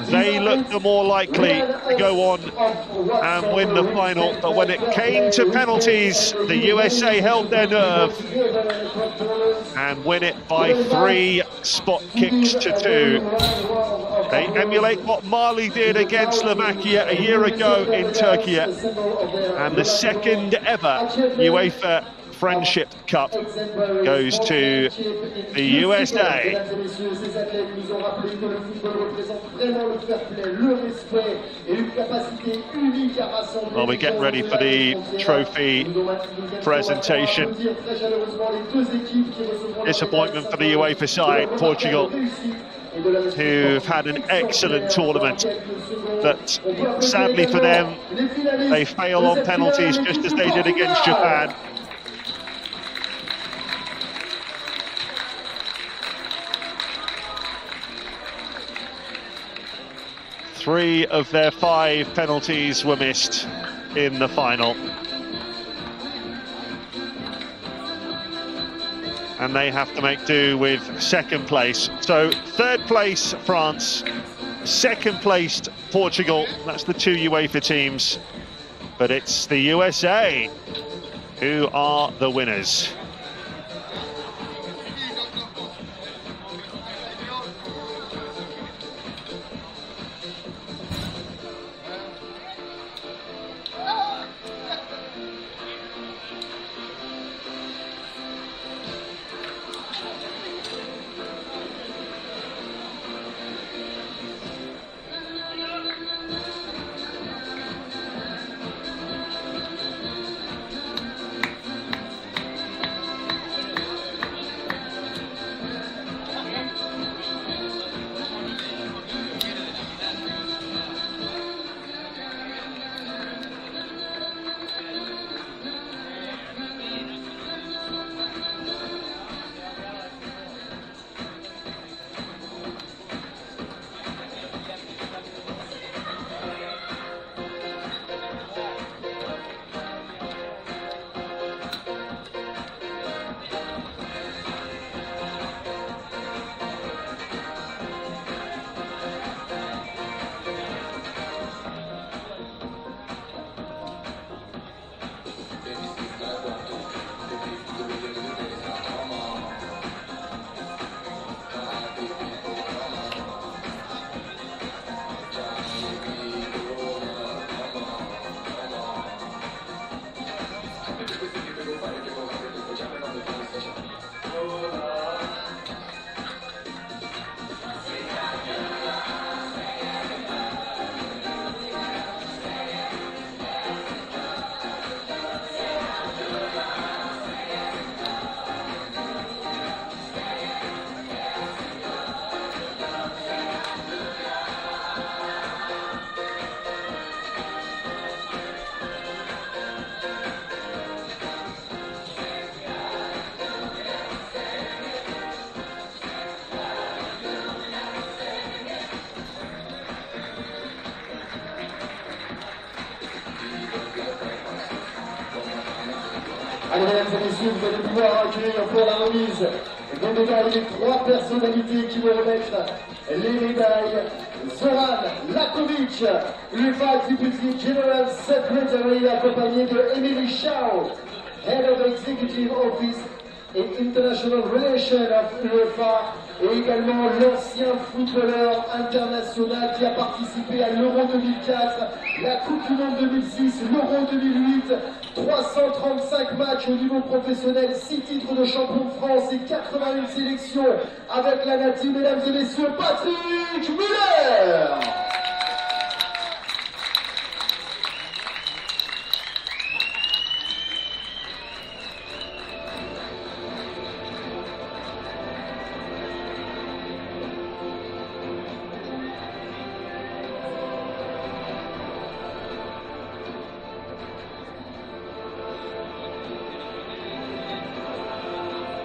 They looked the more likely to go on and win the final, but when it came to penalties, the USA held their nerve and win it by 3 spot kicks to 2. They emulate what Mali did against Slovakia a year ago in Turkey, and the second ever UEFA Friendship Cup goes to the USA. Well, we get ready for the trophy presentation. Disappointment for the UEFA side, Portugal, who've had an excellent tournament. But sadly for them, they fail on penalties just as they did against Japan. Three of their 5 penalties were missed in the final. And they have to make do with second place. So third place, France. Second placed, Portugal. That's the 2 UEFA teams. But it's the USA who are the winners. Allez, mesdames et messieurs, vous allez pouvoir accueillir pour la remise des médailles les 3 personnalités qui vont remettre les médailles. Zoran Lakovic, UEFA Deputy General Secretary, accompagné de Emily Shaw, Head of Executive Office et International Relations of UEFA, et également l'ancien footballeur international qui a participé à l'Euro 2004, la Coupe du Monde 2006, l'Euro 2008, 335 matchs au niveau professionnel, 6 titres de champion de France et 81 sélections avec la Nati, mesdames et messieurs, Patrick Muller.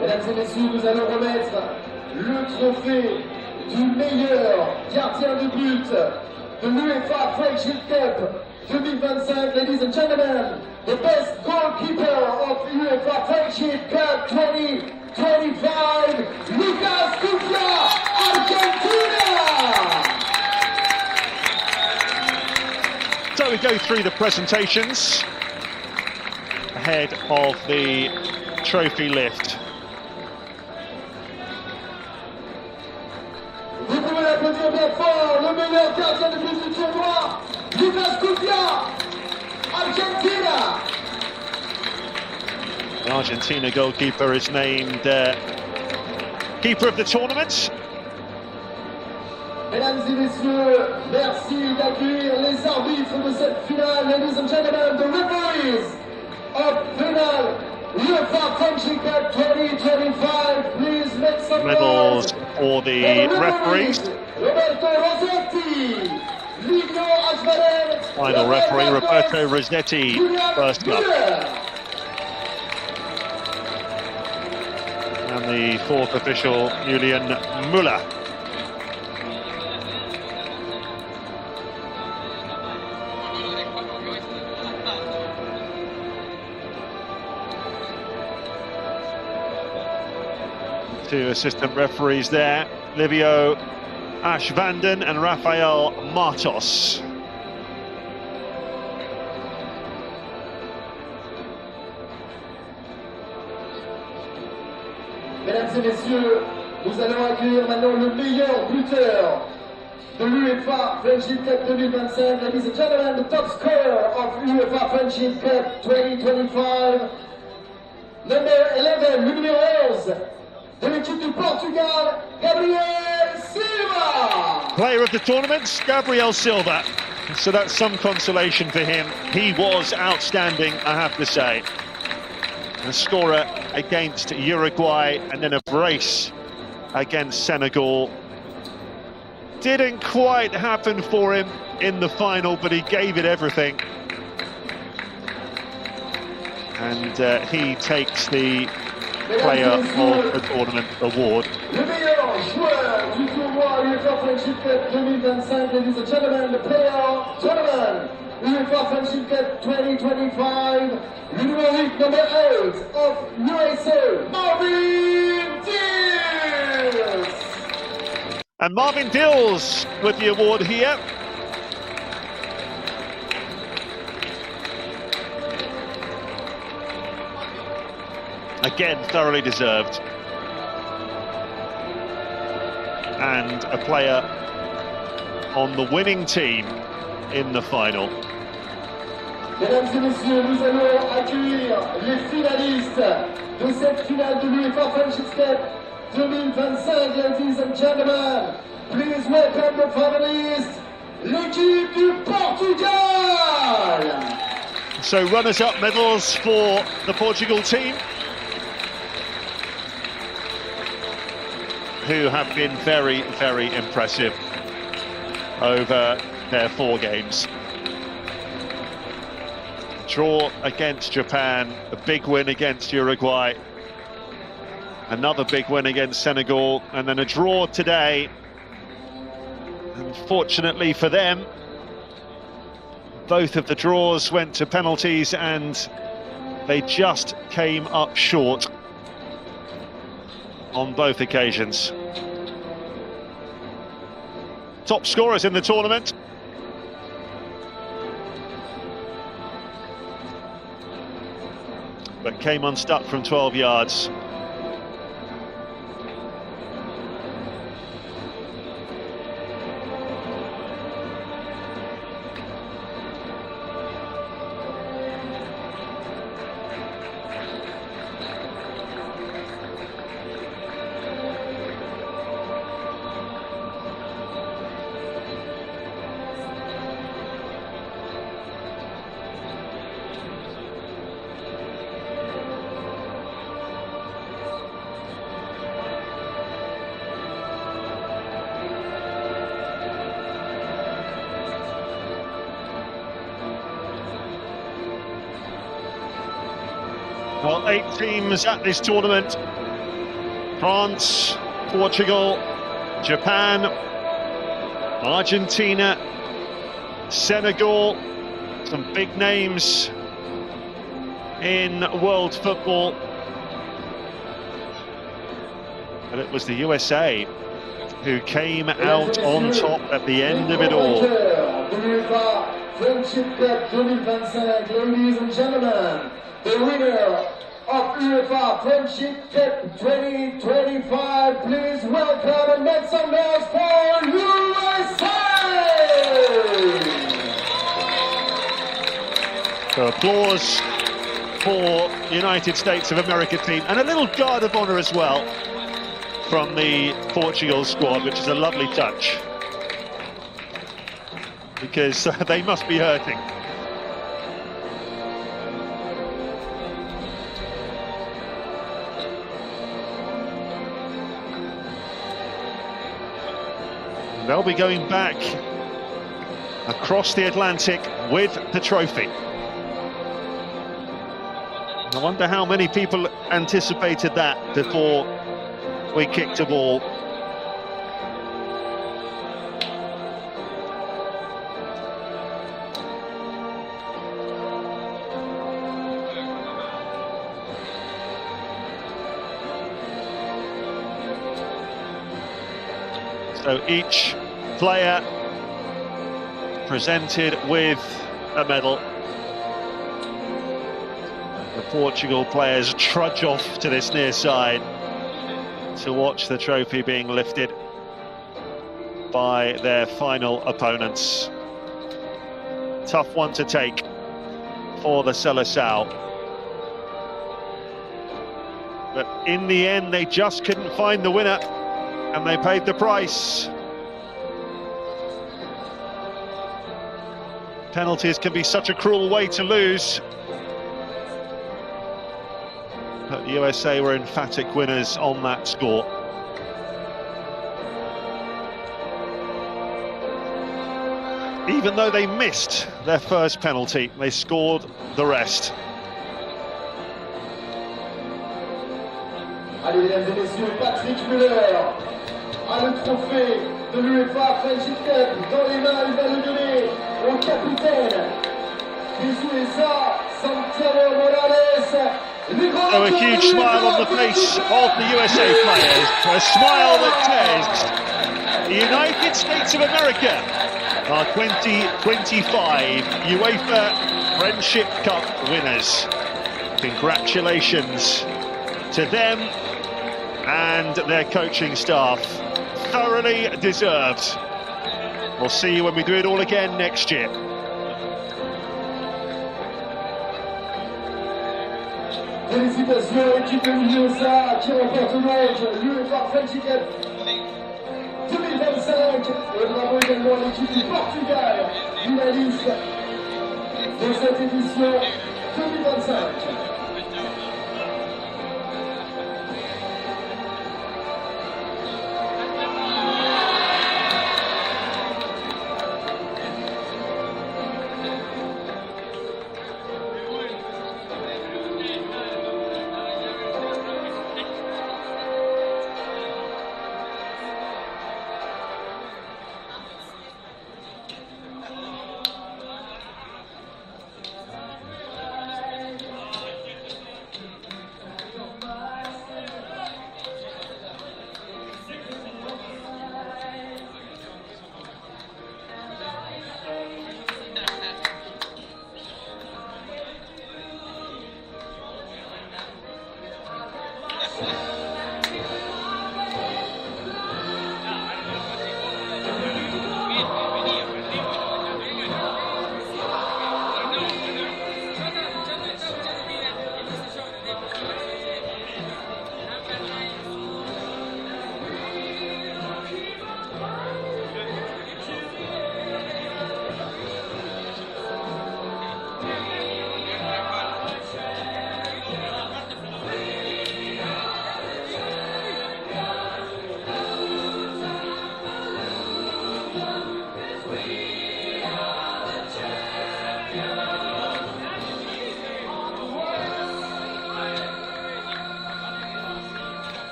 Mesdames et messieurs, nous allons remettre le trophée du meilleur gardien de but de l'UEFA Friendship Cup 2025. Ladies and gentlemen, the best goalkeeper of the UEFA Friendship Cup 2025, Lucas Kufia, Argentina! So we go through the presentations ahead of the trophy lift. Vous pouvez l'applaudir bien fort, le meilleur gardien de but du tournoi, Lucas Kufia, Argentina. The Argentina goalkeeper is named keeper of the tournament. Mesdames et messieurs, merci d'accueillir les arbitres de cette finale. Ladies and gentlemen, the referees of final UEFA Friendship Cup 2025. Please make some Medals noise for the referees. Roberto Rossetti, Final referee, Roberto Rossetti, first up. And the fourth official, Julian Müller. Two assistant referees there, Livio Ashvanden and Rafael Martos. Mesdames et messieurs, nous allons accueillir maintenant le meilleur buteur de l'UEFA Friendship Cup 2025. Ladies and gentlemen, the top scorer of UEFA Friendship Cup 2025, number 11, le numéro 11 de l'équipe du Portugal, Gabriel Silva. Player of the tournament, Gabriel Silva. So that's some consolation for him. He was outstanding, I have to say. A scorer against Uruguay and then a brace against Senegal. Didn't quite happen for him in the final, but he gave it everything. And he takes the Player of the Tournament award. Le meilleur joueur du tournoi UEFA Friendship Cup 2025, ladies and gentlemen, the player of the tournament, UEFA Friendship Cup 2025, le numéro 8, number 8 of USA, Marvin Dills. And Marvin Dills with the award here. Again, thoroughly deserved. And a player on the winning team in the final. Mesdames et messieurs, nous allons accueillir les finalistes de cette finale de l'UEFA Friendship Cup 2025, ladies and gentlemen. Please welcome the finalists, l'équipe du Portugal. So runners-up medals for the Portugal team, who have been very, very impressive over their 4 games. Draw against Japan, a big win against Uruguay, another big win against Senegal, and then a draw today. Unfortunately for them, both of the draws went to penalties and they just came up short on both occasions. Top scorers in the tournament. But came unstuck from 12 yards. Well, 8 teams at this tournament. France, Portugal, Japan, Argentina, Senegal, some big names in world football. But it was the USA who came out on top at the end of it all. Friendship Cup 2025, ladies and gentlemen, the winner of UEFA Friendship Cup 2025, please welcome and make some noise for USA! So applause for United States of America team, and a little guard of honour as well from the Portugal squad, which is a lovely touch, because they must be hurting. They'll be going back across the Atlantic with the trophy. I wonder how many people anticipated that before we kicked a ball. So each player presented with a medal. The Portugal players trudge off to this near side to watch the trophy being lifted by their final opponents. Tough one to take for the Seleção. But in the end, they just couldn't find the winner, and they paid the price. Penalties can be such a cruel way to lose. But USA were emphatic winners on that score. Even though they missed their first penalty, they scored the rest. Allez, mesdames et messieurs, Patrick Müller a le trophée de l'UEFA Friendship Cup dans les mains. Il va le donner au capitaine des USA, Santiago Morales. So a huge smile on the face of the USA players, a smile that says the United States of America are 2025 UEFA Friendship Cup winners. Congratulations to them and their coaching staff. Thoroughly deserved. We'll see you when we do it all again next year. Félicitations, équipe de l'USA qui remporte donc l'UEFA Friendship Cup 2025. Et bravo également à l'équipe du Portugal, finaliste de cette édition 2025.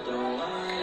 Don't